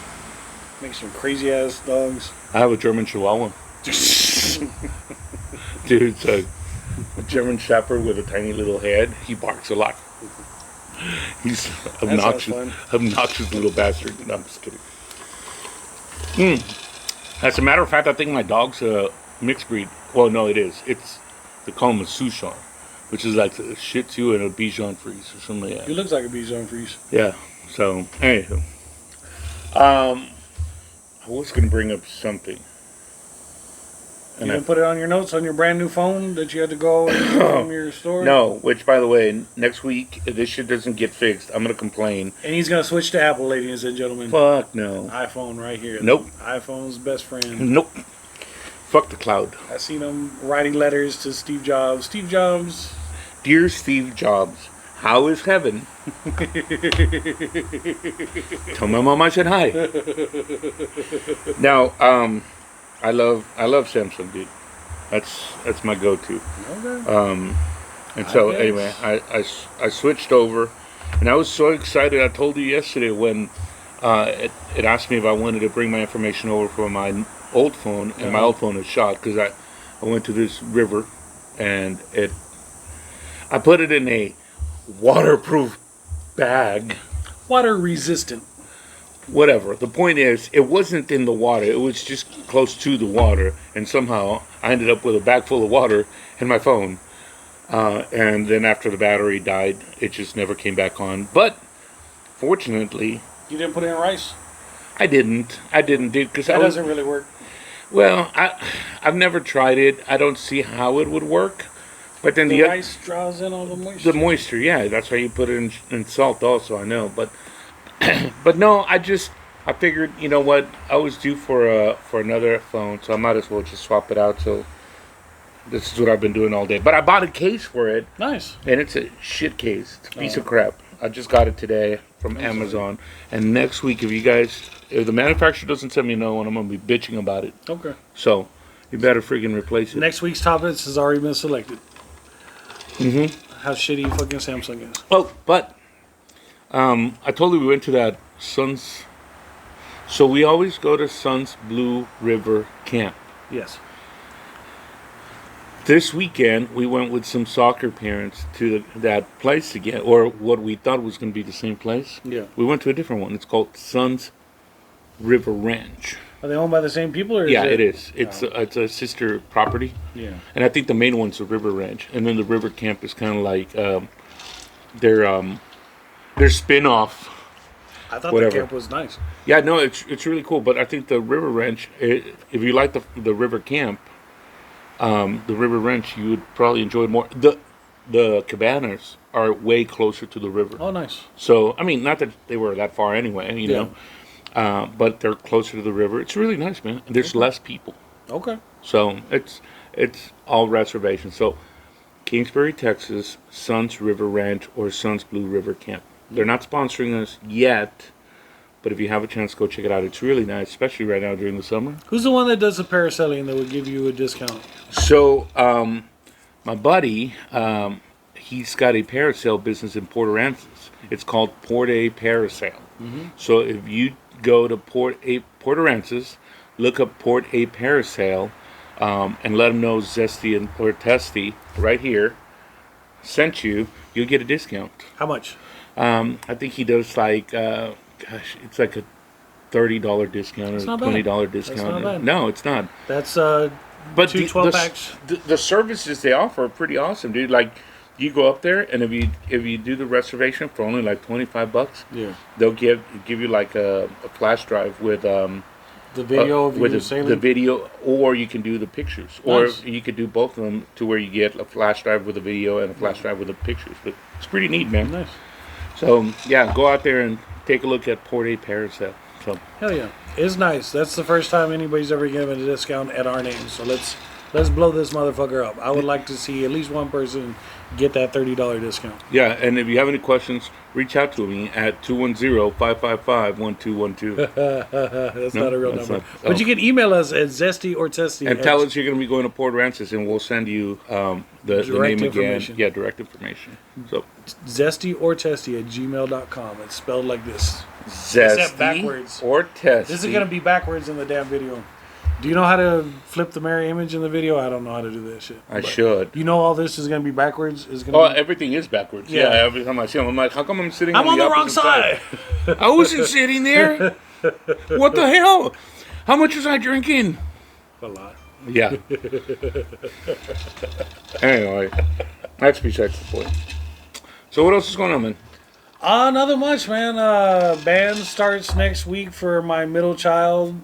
Make some crazy ass dogs.
I have a German Chihuahua. Dude, it's a German Shepherd with a tiny little head. He barks a lot. He's obnoxious little bastard. No, I'm just kidding. As a matter of fact, I think my dog's a mixed breed. Well, no, it is. They call him a Souchon, which is like a Shih Tzu and a Bichon Frise or something like that.
He looks like a Bichon Frise.
Yeah. So, anywho. I was going to bring up something.
You didn't put it on your notes on your brand new phone that you had to go from your store?
No, which, by the way, next week, if this shit doesn't get fixed, I'm going to complain.
And he's going to switch to Apple, ladies and gentlemen.
Fuck no.
iPhone right here.
Nope.
iPhone's best friend.
Nope. Fuck the cloud.
I seen him writing letters to Steve Jobs. Steve Jobs.
Dear Steve Jobs, how is heaven? Tell my mom I said hi. Now, I love Samsung, dude. That's my go-to.
Okay.
And so anyway, I switched over, and I was so excited. I told you yesterday when it asked me if I wanted to bring my information over from my old phone, and my old phone is shot because I went to this river, and I put it in a waterproof bag.
Water resistant.
Whatever. The point is, it wasn't in the water. It was just close to the water. And somehow, I ended up with a bag full of water and my phone. And then after the battery died, it just never came back on. But, fortunately...
You didn't put it in rice?
I didn't, dude. Cause
that doesn't really work.
Well, I've never tried it. I don't see how it would work. But then
the rice draws in all the moisture?
The moisture, yeah. That's why you put it in salt also, I know. But... But no, I figured, you know what, I was due for another phone, so I might as well just swap it out. So this is what I've been doing all day. But I bought a case for it.
Nice.
And it's a shit case. It's a piece of crap. I just got it today from Amazon. And next week, if the manufacturer doesn't send me another one, I'm going to be bitching about it.
Okay.
So you better freaking replace it.
Next week's topics has already been selected.
Mm-hmm.
How shitty fucking Samsung is.
Oh, but... I told you we went to that Sun's. So we always go to Sun's Blue River Camp.
Yes.
This weekend we went with some soccer parents to that place again, or what we thought was going to be the same place.
Yeah.
We went to a different one. It's called Sun's River Ranch.
Are they owned by the same people, or
it is. It's a sister property.
Yeah.
And I think the main one's the River Ranch, and then the River Camp is kind of like their spin-off.
I thought the camp was nice.
Yeah, no, it's really cool. But I think the River Ranch, if you like the River Camp, the River Ranch, you would probably enjoy it more. The cabanas are way closer to the river.
Oh, nice.
So, I mean, not that they were that far anyway, you know. But they're closer to the river. It's really nice, man. There's less people.
Okay.
So, it's all reservations. So, Kingsbury, Texas, Sun's River Ranch or Sun's Blue River Camp. They're not sponsoring us yet, but if you have a chance, go check it out. It's really nice, especially right now during the summer.
Who's the one that does the parasailing that would give you a discount?
So, my buddy, he's got a parasail business in Port Aransas. It's called Port A Parasail. So if you go to Port Aransas, look up Port A Parasail, and let them know Zesty or Testy right here sent you, you'll get a discount.
How much?
I think he does like, it's like a $30 discount or $20 discount.
That's not bad.
No, it's not.
That's
but
two 12-packs.
The services they offer are pretty awesome, dude. Like, you go up there, and if you do the reservation for only like $25,
yeah,
they'll give you like a flash drive with
the video of
with
you sailing?
the video, or you can do the pictures,
Nice.
or you could do both of them to where you get a flash drive with the video and a flash drive with the pictures. But it's pretty neat, man.
Nice.
So yeah, go out there and take a look at Port A Parasail. So
Hell yeah, it's nice. That's the first time anybody's ever given a discount at our name. So let's blow this motherfucker up. I would like to see at least one person get that $30 discount.
yeah, and if you have any questions, reach out to me at 210-555-1212.
That's not a real number.
not-
But you can email us at zestyortesty
And tell us you're going to be going to Port Aransas, and we'll send you the
Direct
name
information.
again. Yeah, direct information. So
zestyortesty@gmail.com. It's spelled like this.
Zesty
backwards.
or Testy.
This is going to be backwards in the damn video. Do you know how to flip the mirror image in the video? I don't know how to do that shit.
I should.
You know all this is going to be backwards? Is
Oh,
going to be...
everything is backwards.
Yeah.
Yeah. Every time I see them, I'm like, how come I'm sitting
I'm on the wrong
opposite
side.
I wasn't sitting there. What the hell? How much was I drinking?
A lot.
Yeah. Anyway, that's besides the point. So what else is going on, man?
Nothing much, man. Band starts next week for my middle child.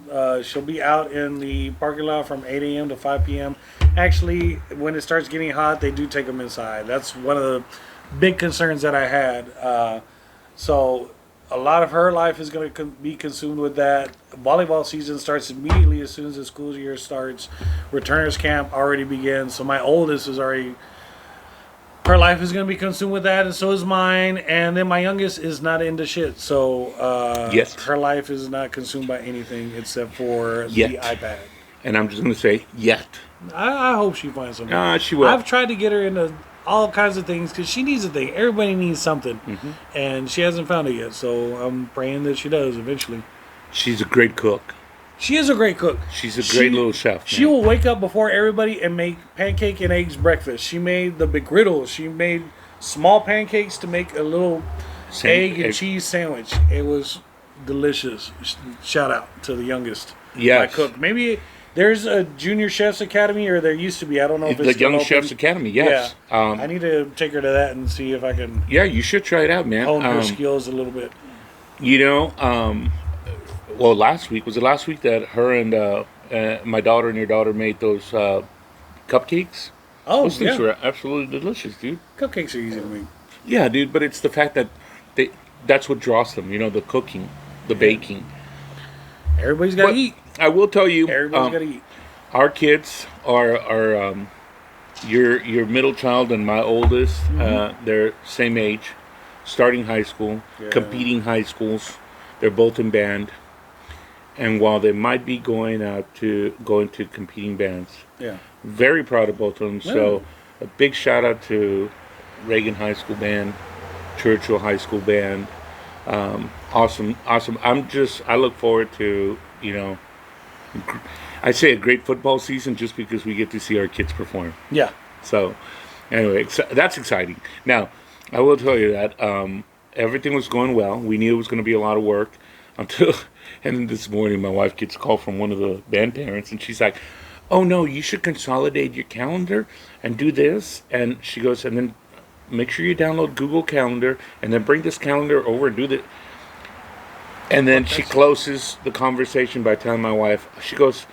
She'll be out in the parking lot from 8 a.m. to 5 p.m. Actually, when it starts getting hot, they do take them inside. That's one of the big concerns that I had. So a lot of her life is going to be consumed with that. Volleyball season starts immediately as soon as the school year starts. Returners camp already begins. So my oldest is already... Her life is going to be consumed with that, and so is mine. And then my youngest is not into shit. So her life is not consumed by anything except for the iPad.
And I'm just going to say, yet.
I hope she finds something.
She will.
I've tried to get her into all kinds of things because she needs a thing. Everybody needs something. Mm-hmm. And she hasn't found it yet. So I'm praying that she does eventually.
She's a great cook.
She is a great cook.
She's a great little chef. Man.
She will wake up before everybody and make pancake and eggs breakfast. She made the McGriddle. She made small pancakes to make a little egg and cheese sandwich. It was delicious. Shout out to the youngest.
Yes.
My cook. Maybe there's a Junior Chefs Academy, or there used to be. I don't know if it's
the Young Chefs Academy. Yes.
Yeah. I need to take her to that and see if I can.
Yeah, you should try it out, man.
Hone her skills a little bit.
You know, well, last week that her and my daughter and your daughter made those cupcakes?
Oh,
those things were absolutely delicious, dude.
Cupcakes are easy to make.
Yeah, dude, but it's the fact that that's what draws them, you know, the cooking, the baking.
Everybody's got to eat.
I will tell you,
everybody's got to eat.
Our kids are your middle child and my oldest, they're same age, starting high school, competing high schools. They're both in band. And while they might be going to competing bands, very proud of both of them. So a big shout out to Reagan High School Band, Churchill High School Band. Awesome. I look forward to, you know, I say a great football season just because we get to see our kids perform. Yeah. So anyway, that's exciting. Now, I will tell you that everything was going well. We knew it was going to be a lot of work until... And then this morning, my wife gets a call from one of the band parents, and she's like, "Oh no, you should consolidate your calendar and do this." And she goes, "And then make sure you download Google Calendar, and then bring this calendar over and do that." And then she closes the conversation by telling my wife, she goes,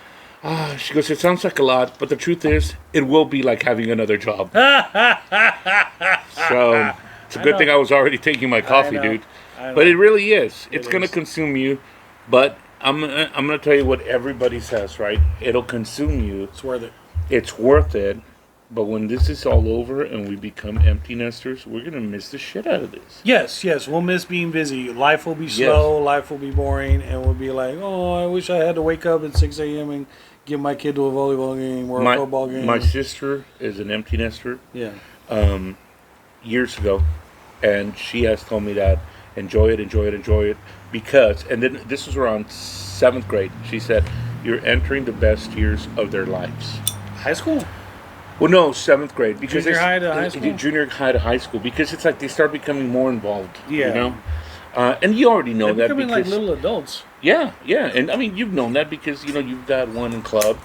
"It sounds like a lot, but the truth is, it will be like having another job." So it's a good thing I was already taking my coffee, dude. But it really is. It's going to consume you. But I'm gonna tell you what everybody says, right? It'll consume you.
It's worth it.
It's worth it. But when this is all over and we become empty nesters, we're gonna miss the shit out of this.
Yes. We'll miss being busy. Life will be slow. Yes. Life will be boring, and we'll be like, "Oh, I wish I had to wake up at 6 a.m. and get my kid to a volleyball game or a football game."
My sister is an empty nester.
Yeah.
years ago, and she has told me that enjoy it, enjoy it, enjoy it, because, and then this was around 7th grade. She said, "You're entering the best years of their lives."
High school?
Well, no, 7th grade, because
Junior high to high school?
Junior high to high school, because it's like they start becoming more involved.
Yeah.
You know, and you already know
They're
that
becoming
because
like little adults.
yeah, and I mean you've known that because you've got one in club,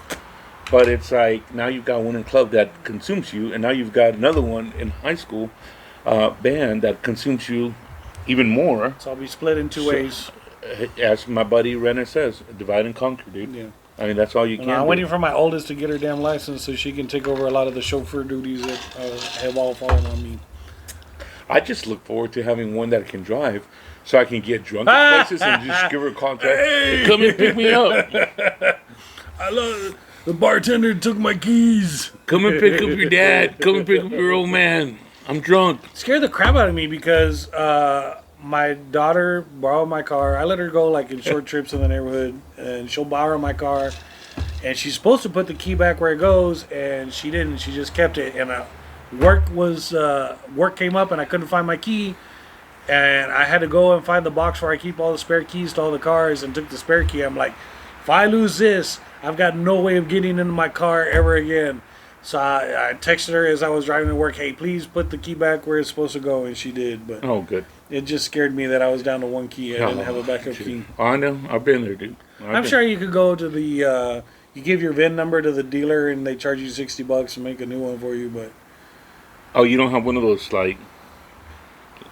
but it's like now you've got one in club that consumes you, and now you've got another one in high school band that consumes you even more.
So I'll be split in two ways.
As my buddy Renner says, divide and conquer, dude.
Yeah.
I mean, that's all you can
I'm
do.
waiting for my oldest to get her damn license so she can take over a lot of the chauffeur duties that have all fallen on me.
I just look forward to having one that can drive so I can get drunk at places and just give her a contract. Hey, come and pick me up.
I love it. The bartender took my keys.
Come and pick up your dad. Come and pick up your old man. I'm drunk.
It scared the crap out of me because my daughter borrowed my car. I let her go like in short trips in the neighborhood, and she'll borrow my car. And she's supposed to put the key back where it goes, and she didn't. She just kept it. And work came up, and I couldn't find my key, and I had to go and find the box where I keep all the spare keys to all the cars, and took the spare key. I'm like, if I lose this, I've got no way of getting into my car ever again. So I texted her as I was driving to work, hey, please put the key back where it's supposed to go, and she did. But
oh, good.
It just scared me that I was down to one key. I didn't have a backup key.
Oh, I know. I've been there, dude.
I'm sure you could go to the, you give your VIN number to the dealer, and they charge you $60 to make a new one for you, but...
Oh, you don't have one of those, like,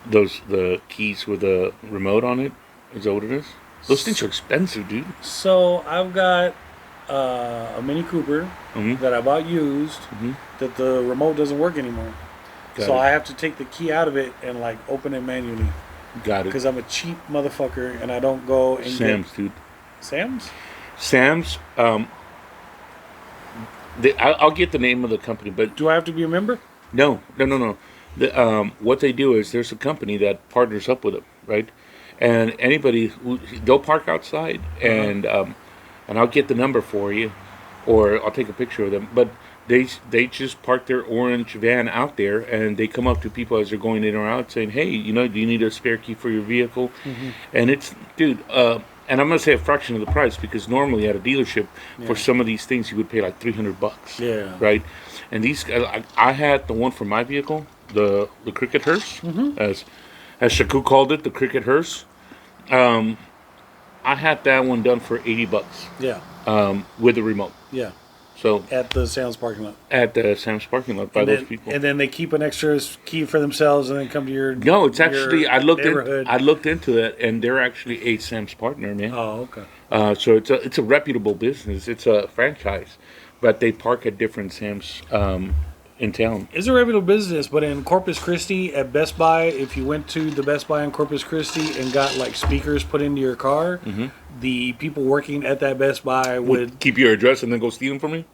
the keys with a remote on it? Is that what it is? Those things are expensive, dude.
So I've got a Mini Cooper that I bought used that the remote doesn't work anymore. So I have to take the key out of it and like open it manually.
Got it.
Because I'm a cheap motherfucker and I don't go and
Sam's, dude.
Sam's?
Sam's. I'll get the name of the company, but
do I have to be a member?
No. What they do is there's a company that partners up with them, right? And anybody they'll park outside and I'll get the number for you, or I'll take a picture of them. But they just park their orange van out there, and they come up to people as they're going in or out, saying, "Hey, do you need a spare key for your vehicle?" And it's, dude. And I'm gonna say a fraction of the price because normally at a dealership for some of these things you would pay like $300. Yeah. Right. And these, I had the one for my vehicle, the Cricket Hearse, as Shaku called it, the Cricket Hearse. I had that one done for $80. Yeah. With a remote.
Yeah.
So
at the Sam's parking lot.
At the Sam's parking lot by those people.
And then they keep an extra key for themselves and then come to your.
No, it's actually I looked into it, and they're actually a Sam's partner, man.
Oh, okay.
So it's a reputable business. It's a franchise, but they park at different Sam's in town.
It's a reputable business, but in Corpus Christi at Best Buy, if you went to the Best Buy in Corpus Christi and got like speakers put into your car, the people working at that Best Buy would
keep your address and then go steal them from you.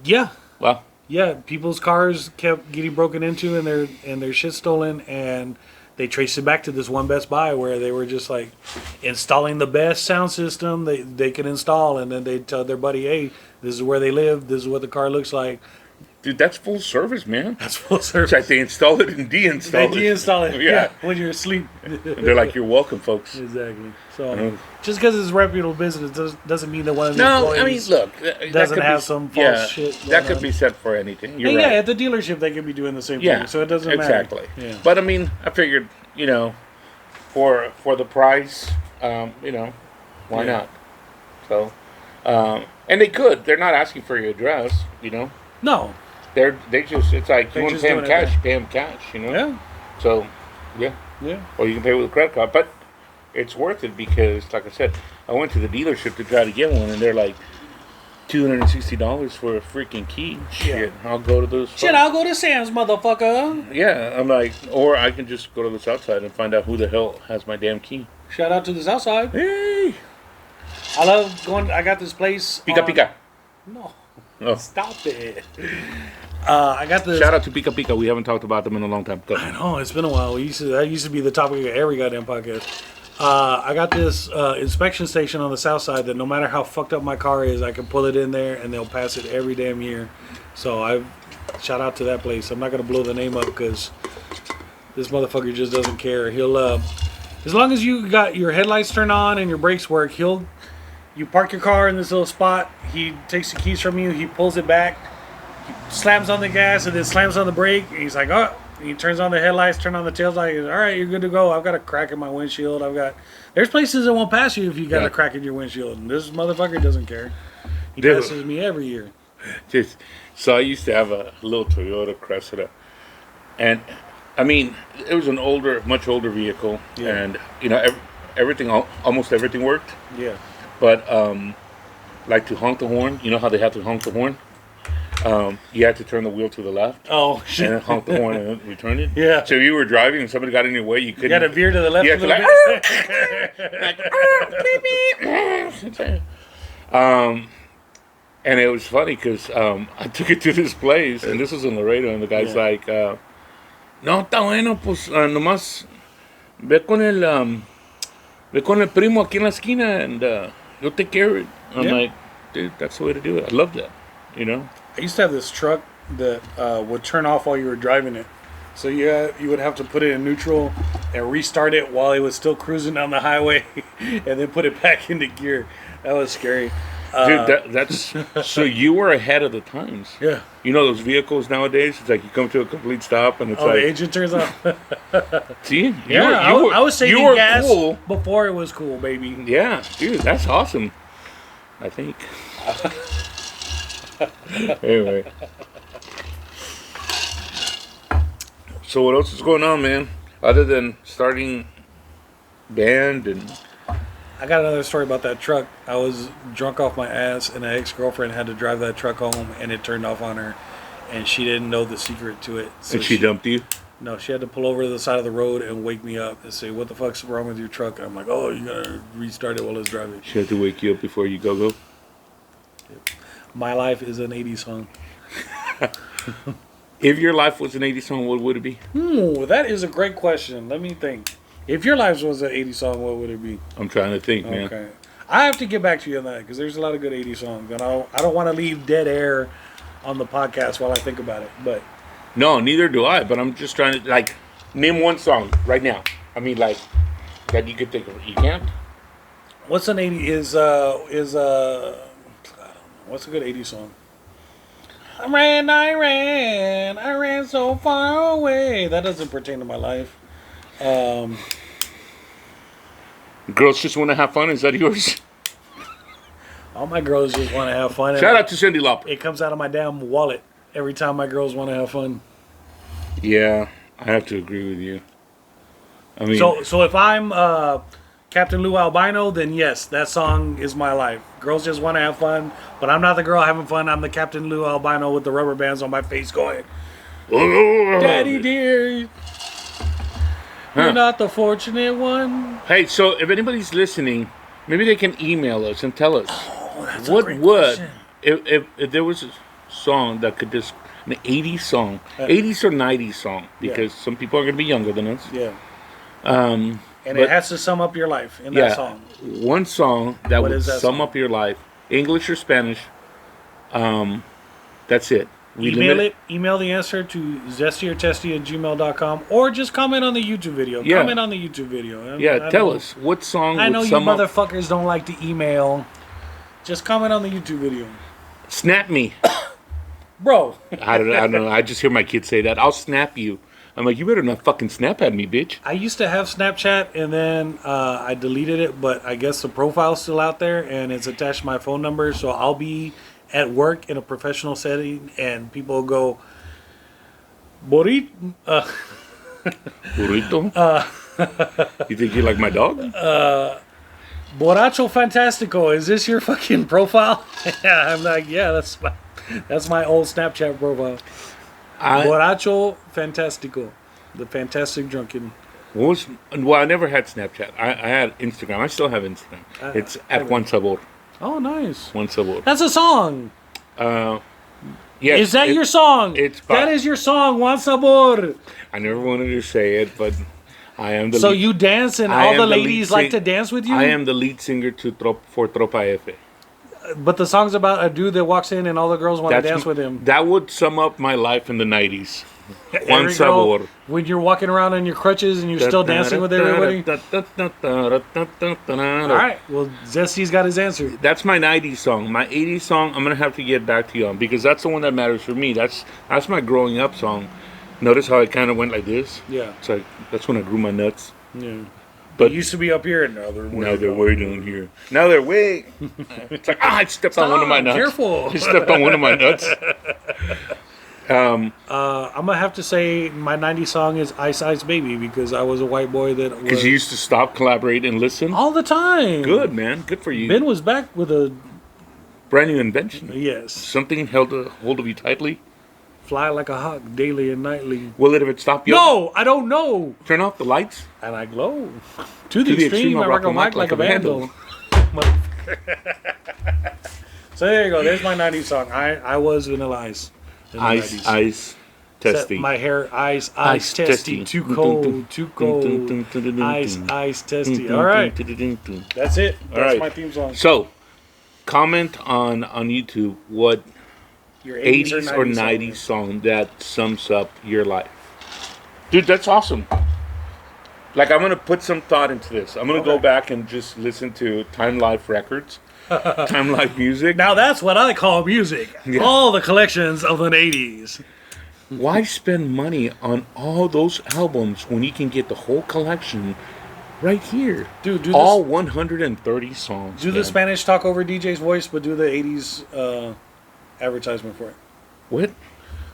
Yeah.
Wow.
Yeah, people's cars kept getting broken into and their shit stolen, and they traced it back to this one Best Buy where they were just like installing the best sound system they could install, and then they'd tell their buddy, hey, this is where they live, this is what the car looks like.
Dude, that's full service, man.
That's full service.
It's like they install it and deinstall it.
They deinstall it, yeah, when you're asleep.
They're like, you're welcome, folks.
Exactly. So, just because it's a reputable business doesn't mean that one of the employees
look,
doesn't have some false shit going
that could be said for anything. You're right.
Yeah, at the dealership, they could be doing the same thing, so it doesn't matter.
Exactly. Yeah. But, I mean, I figured, for the price, why not? So, and they could. They're not asking for your address,
No.
It's like, you want to pay them cash, pay them cash,
Yeah.
So, yeah. Or you can pay with a credit card. But it's worth it because, like I said, I went to the dealership to try to get one, and they're like $260 for a freaking key. Shit, I'll go to those.
I'll go to Sam's, motherfucker.
Yeah, I'm like, or I can just go to the South Side and find out who the hell has my damn key.
Shout out to the South Side.
Hey.
I love going. I got this place.
Pika.
No.
Oh.
Stop it. I got this.
Shout out to Pika. We haven't talked about them in a long time. Go.
I know, it's been a while. That used to be the topic of every goddamn podcast. I got this inspection station on the South Side that no matter how fucked up my car is, I can pull it in there and they'll pass it every damn year. So shout out to that place. I'm not going to blow the name up because This motherfucker just doesn't care. He'll, as long as you got your headlights turned on and your brakes work, you park your car in this little spot. He takes the keys from you. He pulls it back. He slams on the gas and then slams on the brake. And he's like, oh. He turns on the headlights, turn on the tails light. All right, you're good to go. I've got a crack in my windshield. There's places that won't pass you if you got a crack in your windshield. And this motherfucker doesn't care. He passes me every year.
So I used to have a little Toyota Cressida, and I mean, it was an much older vehicle, and almost everything worked.
Yeah.
But like to honk the horn, you know how they have to honk the horn? You had to turn the wheel to the left.
Oh, shit.
And then honk the horn and then return it.
Yeah.
So if you were driving and somebody got in your way, you couldn't.
You had to veer to the left
You
a
had
little
to and it was funny because I took it to this place, and this was in Laredo, and the guy's like, no, está bueno, pues nomás ve con el primo aquí en la esquina, and you'll take care of it. I'm like, dude, that's the way to do it. I love that, you know?
I used to have this truck that would turn off while you were driving it. So you would have to put it in neutral and restart it while it was still cruising down the highway and then put it back into gear. That was scary.
Dude, that's so you were ahead of the times.
Yeah.
You know those vehicles nowadays? It's like you come to a complete stop and it's like...
the engine turns off.
See?
I was saving gas
cool
before it was cool, baby.
Yeah, dude, that's awesome. I think. Anyway. So what else is going on, man? Other than starting band and...
I got another story about that truck. I was drunk off my ass, and an ex-girlfriend had to drive that truck home, and it turned off on her, and she didn't know the secret to it. So
and she dumped you?
No, she had to pull over to the side of the road and wake me up and say, what the fuck's wrong with your truck? And I'm like, oh, you gotta restart it while it's driving.
She had to wake you up before you go?
My Life is an 80s song.
If your life was an 80s song, what would it be?
That is a great question. Let me think. If your life was an 80s song, what would it be?
I'm trying to think, man.
Okay. I have to get back to you on that because there's a lot of good 80s songs. And I don't want to leave dead air on the podcast while I think about it. But
no, neither do I. But I'm just trying to, like, name one song right now. I mean, like, that you could think of. You can't?
What's an 80s? I don't know. What's a good 80s song? I ran so far away. That doesn't pertain to my life.
Girls Just Want to Have Fun. Is that yours?
All my girls just want to have fun.
Shout out to Cyndi Lauper.
It comes out of my damn wallet every time my girls want to have fun.
Yeah, I have to agree with you. I mean,
so if I'm Captain Lou Albino, then yes, that song is my life. Girls just want to have fun, but I'm not the girl having fun. I'm the Captain Lou Albino with the rubber bands on my face going, Daddy dear, you're not the fortunate one.
Hey, so if anybody's listening, maybe they can email us and tell us what would if there was a song that could just an 80s song, 80s or 90s song, because some people are going to be younger than us.
Yeah. And it has to sum up your life in that song. One
song that would sum up your life, English or Spanish. That's it.
Email the answer to zestyortesty@gmail.com or just comment on the YouTube video.
Yeah.
Comment on the YouTube video.
Tell us what song
I
would
know you
sum up.
motherfuckers don't like to email. Just comment on the YouTube video.
Snap me.
Bro.
I don't know. I just hear my kids say that. I'll snap you. I'm like, you better not fucking snap at me, bitch.
I used to have Snapchat, and then I deleted it, but I guess the profile's still out there, and it's attached to my phone number, so I'll be at work in a professional setting, and people go, Burrito?
You think you like my dog?
Borracho Fantastico, is this your fucking profile? I'm like, yeah, that's my old Snapchat profile. Borracho Fantastico, the fantastic drunken.
Well, I never had Snapchat. I had Instagram. I still have Instagram. It's at Juan Sabor.
Oh, nice.
Juan Sabor.
That's a song.
Yes.
Is that your song? That is your song, Juan Sabor.
I never wanted to say it, but I am the.
So you dance, and all the ladies like to dance with you.
I am the lead singer for Tropa F.
But the song's about a dude that walks in and all the girls want to dance with him.
That would sum up my life in the 90s. Juan Sabor.
When you're walking around on your crutches and you're still dancing with everybody. All right. Well, Zesty's got his answer.
That's my 90s song. My 80s song, I'm going to have to get back to you on because that's the one that matters for me. That's my growing up song. Notice how it kind of went like this?
Yeah.
It's like, that's when I grew my nuts.
Yeah.
But
it used to be up here, and now they're
way down here. Now they're way. It's like, I stepped on one of my nuts.
Careful.
I stepped on one of my nuts.
I'm gonna have to say my '90s song is "Ice Ice Baby" because I was a white boy that.
Because you used to stop, collaborate, and listen
all the time.
Good, man. Good for you.
Ben was back with a
brand new invention.
Yes.
Something held a hold of you tightly.
Fly like a hawk, daily and nightly.
Will it ever stop you?
No, I don't know.
Turn off the lights.
And I glow. To the extreme, I rock a mic like a vandal. So there you go. There's my 90s song. I was Vanilla Ice.
Ice, testy.
My hair, ice, testy. Too cold, too cold. Ice, testy. All right. That's it. That's my theme song.
So, comment on YouTube what
your
80s or 90s song that sums up your life. Dude, that's awesome. Like, I'm going to put some thought into this. I'm going to go back and just listen to Time Life records, Time Life music.
Now, that's what I call music. Yeah. All the collections of the 80s.
Why spend money on all those albums when you can get the whole collection right here?
Dude,
all 130 songs.
Do the Spanish talk over DJ's voice, but do the 80s advertisement for it.
What?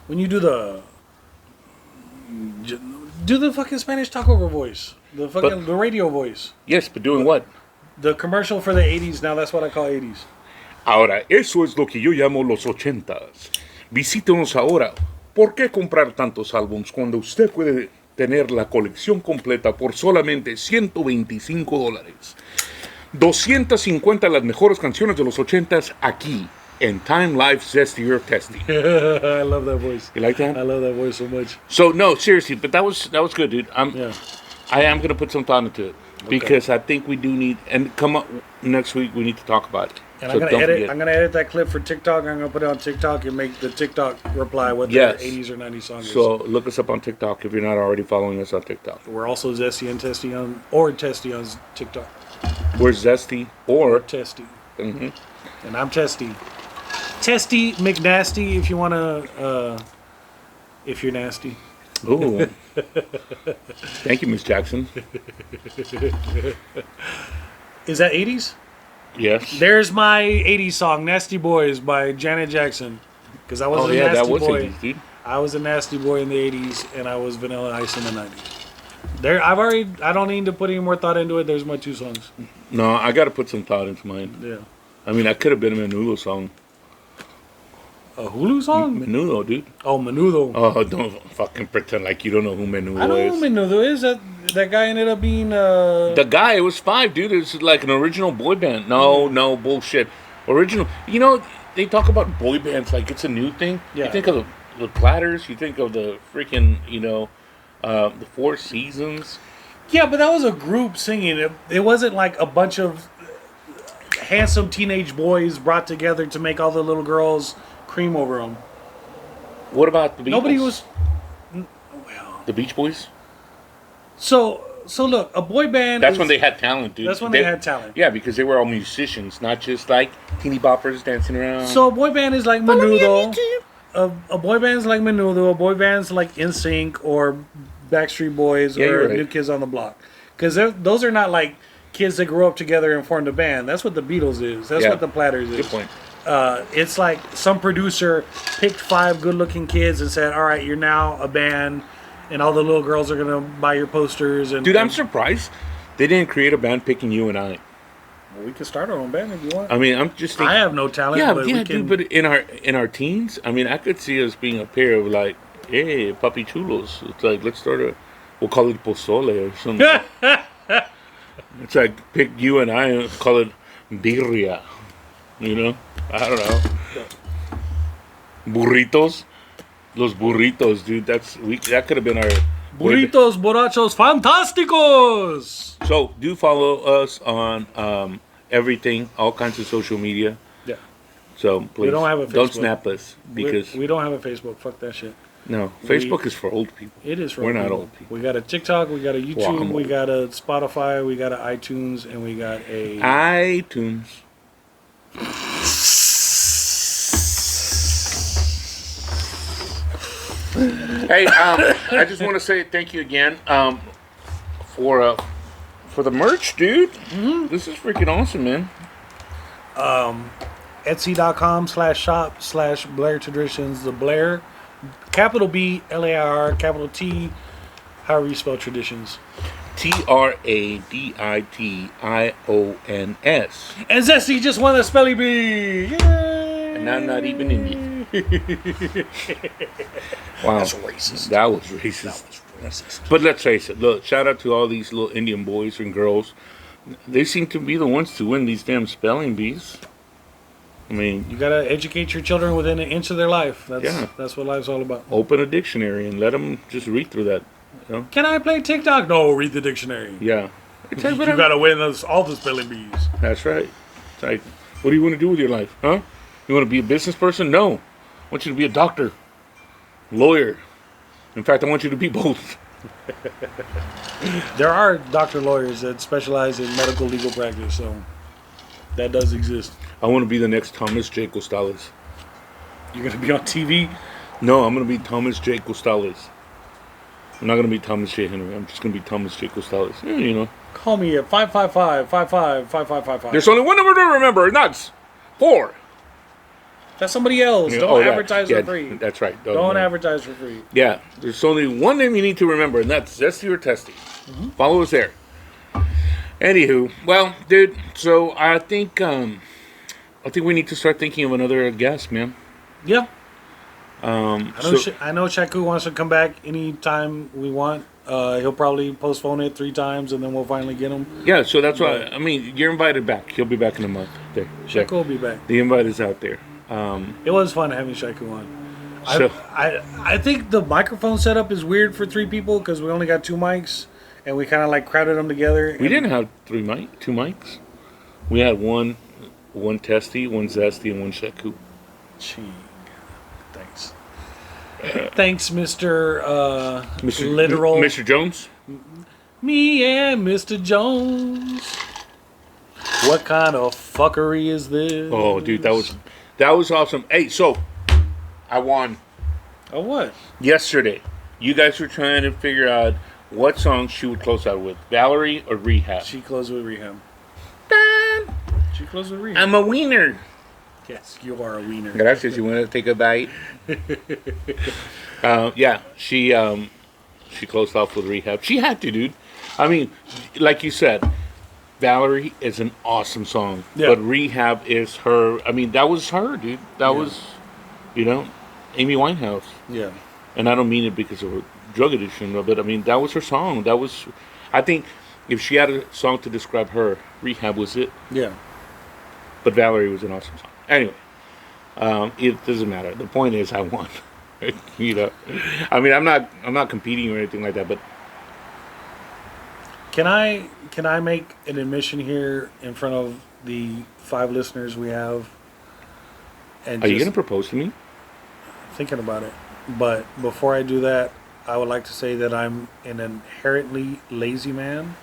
When you do the fucking Spanish talk over voice, the radio voice.
Yes, but doing what?
The commercial for the 80s. Now that's what I call 80s.
Ahora, eso es lo que yo llamo los 80s. Visítenos ahora. ¿Por qué comprar tantos álbums cuando usted puede tener la colección completa por solamente $125? 250 de las mejores canciones de los 80s aquí. And Time Life Zestyortesty.
I love that voice.
You like that?
I love that voice so much.
So no, seriously, but that was good, dude. I am gonna put some thought into it because I think we do need and come up next week. We need to talk about it.
And I'm gonna edit that clip for TikTok. I'm gonna put it on TikTok and make the TikTok reply what the 80s or 90s song is.
So look us up on TikTok if you're not already following us on TikTok.
We're also Zesty and Testy or Testy on TikTok.
We're Zesty or
Testy.
Mm-hmm.
And I'm Testy. Testy McNasty if you want to, if you're nasty.
Ooh. Thank you, Miss Jackson.
Is that 80s?
Yes.
There's my 80s song, Nasty Boys by Janet Jackson. Because I was a nasty boy.
80s, dude.
I was a nasty boy in the 80s, and I was Vanilla Ice in the 90s. I don't need to put any more thought into it. There's my two songs.
No, I got to put some thought into mine.
Yeah.
I mean, I could have been a Menudo song.
A Hulu song?
Menudo, dude.
Oh, Menudo.
Oh, don't fucking pretend like you don't know who Menudo is.
I know who Menudo is. That guy ended up being...
The guy, it was 5, dude. It's like an original boy band. No, bullshit. Original. You know, they talk about boy bands like it's a new thing. Yeah. You think of the Platters. You think of the freaking, the Four Seasons.
Yeah, but that was a group singing. It wasn't like a bunch of handsome teenage boys brought together to make all the little girls... cream over them.
What about the Beatles?
Nobody was.
Well, the Beach Boys.
So look, a boy band.
That's when they had talent, dude.
That's when they had talent.
Yeah, because they were all musicians, not just like teeny boppers dancing around.
So a boy band is like Menudo. A boy band's like Menudo. A boy band's like NSYNC or Backstreet Boys or New Kids on the Block. Because those are not like kids that grew up together and formed a band. That's what the Beatles is. That's what the Platters is.
Good point.
It's like some producer picked 5 good-looking kids and said, "All right, you're now a band, and all the little girls are gonna buy your posters." And
dude, I'm surprised they didn't create a band picking you and I.
Well, we could start our own band if you want.
I mean, I'm just thinking,
I have no talent.
Yeah, dude. But in our teens, I mean, I could see us being a pair of like, hey, papi chulos. It's like let's start we'll call it pozole or something. It's like pick you and I and call it birria. You know, I don't know. Burritos, los burritos, dude. That could have been our
burritos, borrachos, fantásticos.
So do follow us on everything, all kinds of social media.
Yeah.
So please,
don't have a Facebook.
don't snap us because
we don't have a Facebook. Fuck that shit.
No, Facebook is for old people.
It is for
We're
old
not
people.
old people.
We got a TikTok, we got a YouTube, we got a Spotify, we got an iTunes, and we got a
iTunes. Hey, I just want to say thank you again for the merch, dude. Mm-hmm. This is freaking awesome, man.
Etsy.com/shop/Blair Traditions. The Blair, capital B, Lair, capital T, however you spell traditions.
TRADITIONS.
And Zesty just won the spelling bee. Yay!
And I'm not even Indian. Wow.
That's racist.
That was racist. But let's face it. Look, shout out to all these little Indian boys and girls. They seem to be the ones to win these damn spelling bees. I mean,
you gotta educate your children within an inch of their life. That's what life's all about.
Open a dictionary and let them just read through that. You know?
Can I play TikTok? No, read the dictionary.
Yeah.
You gotta win all the spelling bees.
That's right. It's like, what do you want to do with your life? Huh? You want to be a business person? No. I want you to be a doctor, lawyer. In fact, I want you to be both.
There are doctor lawyers that specialize in medical legal practice, so that does exist.
I want to be the next Thomas J. Costales.
You're going to be on TV?
No, I'm going to be Thomas J. Costales. I'm not going to be Thomas J. Henry. I'm just going to be Thomas J. Costales. Yeah, you know.
Call me at 555-55-5555.
There's only one number to remember, and that's 4.
That's somebody else. Don't advertise for free.
That's right.
Don't advertise for free.
Yeah, there's only one name you need to remember, and that's zestyortesty. Mm-hmm. Follow us there. Anywho, well, dude, so I think we need to start thinking of another guest, man.
Yeah. I know Shaku wants to come back anytime we want. He'll probably postpone it 3 times, and then we'll finally get him.
Yeah, so that's why, I mean, you're invited back. He'll be back in a month. There.
Shaku will be back.
The invite is out there.
It was fun having Shaku on. I think the microphone setup is weird for 3 people because we only got 2 mics, and we kind of like crowded them together.
We didn't have 2 mics. We had one testy, one zesty, and one Shaku.
Gee, thanks. Thanks, Mr. Literal.
Mr. Jones?
Me and Mr. Jones. What kind of fuckery is this?
Oh, dude, that was awesome. Hey, so I won.
Oh, what?
Yesterday, you guys were trying to figure out what song she would close out with, Valerie or Rehab.
She closed with Rehab. She closed with Rehab.
I'm a wiener.
Yes, you are a wiener.
Gracias. You want to take a bite? Yeah, she closed off with Rehab. She had to, dude. I mean, like you said, Valerie is an awesome song, but Rehab is her. I mean, that was her, dude. That was, Amy Winehouse.
Yeah.
And I don't mean it because of her drug addiction, but I mean, that was her song. That was, I think, if she had a song to describe her, Rehab was it.
Yeah.
But Valerie was an awesome song. Anyway, it doesn't matter. The point is, I won. I mean, I'm not competing or anything like that, but.
Can I make an admission here in front of the 5 listeners we have? And
are you going to propose to me?
Thinking about it. But before I do that, I would like to say that I'm an inherently lazy man.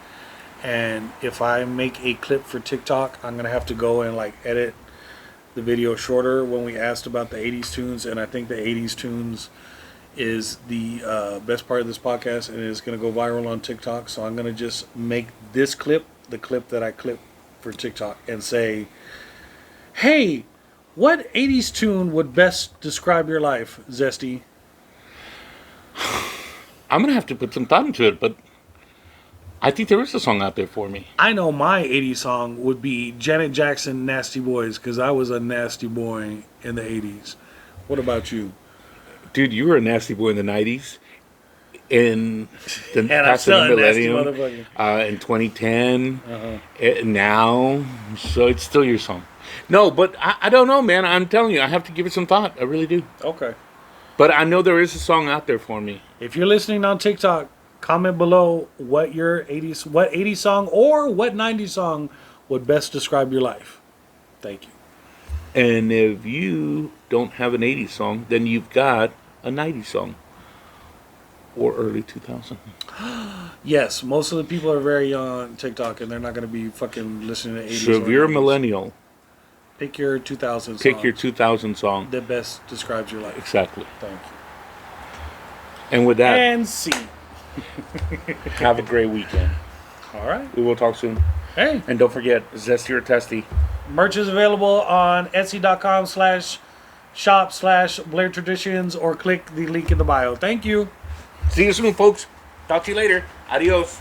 And if I make a clip for TikTok, I'm going to have to go and edit the video shorter when we asked about the 80s tunes. And I think the 80s tunes is the best part of this podcast, and it's going to go viral on TikTok. So I'm going to just make this clip the clip that I clip for TikTok and say, hey, what 80s tune would best describe your life, Zesty?
I'm going to have to put some thought into it, but I think there is a song out there for me.
I know my 80s song would be Janet Jackson, Nasty Boys, because I was a nasty boy in the 80s. What about you?
Dude, you were a nasty boy in the 90s. In the
past the millennium.
In 2010. Now. So it's still your song. No, but I don't know, man. I'm telling you, I have to give it some thought. I really do.
Okay.
But I know there is a song out there for me.
If you're listening on TikTok, comment below what 80s song or what 90s song would best describe your life. Thank you.
And if you don't have an 80s song, then you've got a 90s song. Or early 2000.
Yes, most of the people are very young on TikTok, and they're not going to be fucking listening to 80s.
So if you're a millennial,
pick your 2000 song.
pick your 2000 song.
That best describes your life.
Exactly.
Thank you.
And with that,
And see.
have a great weekend.
All right.
We will talk soon.
Hey.
And don't forget, Zesty or Testy.
Merch is available on etsy.com/shop/Blair Traditions, or click the link in the bio. Thank you.
See you soon, folks. Talk to you later. Adios.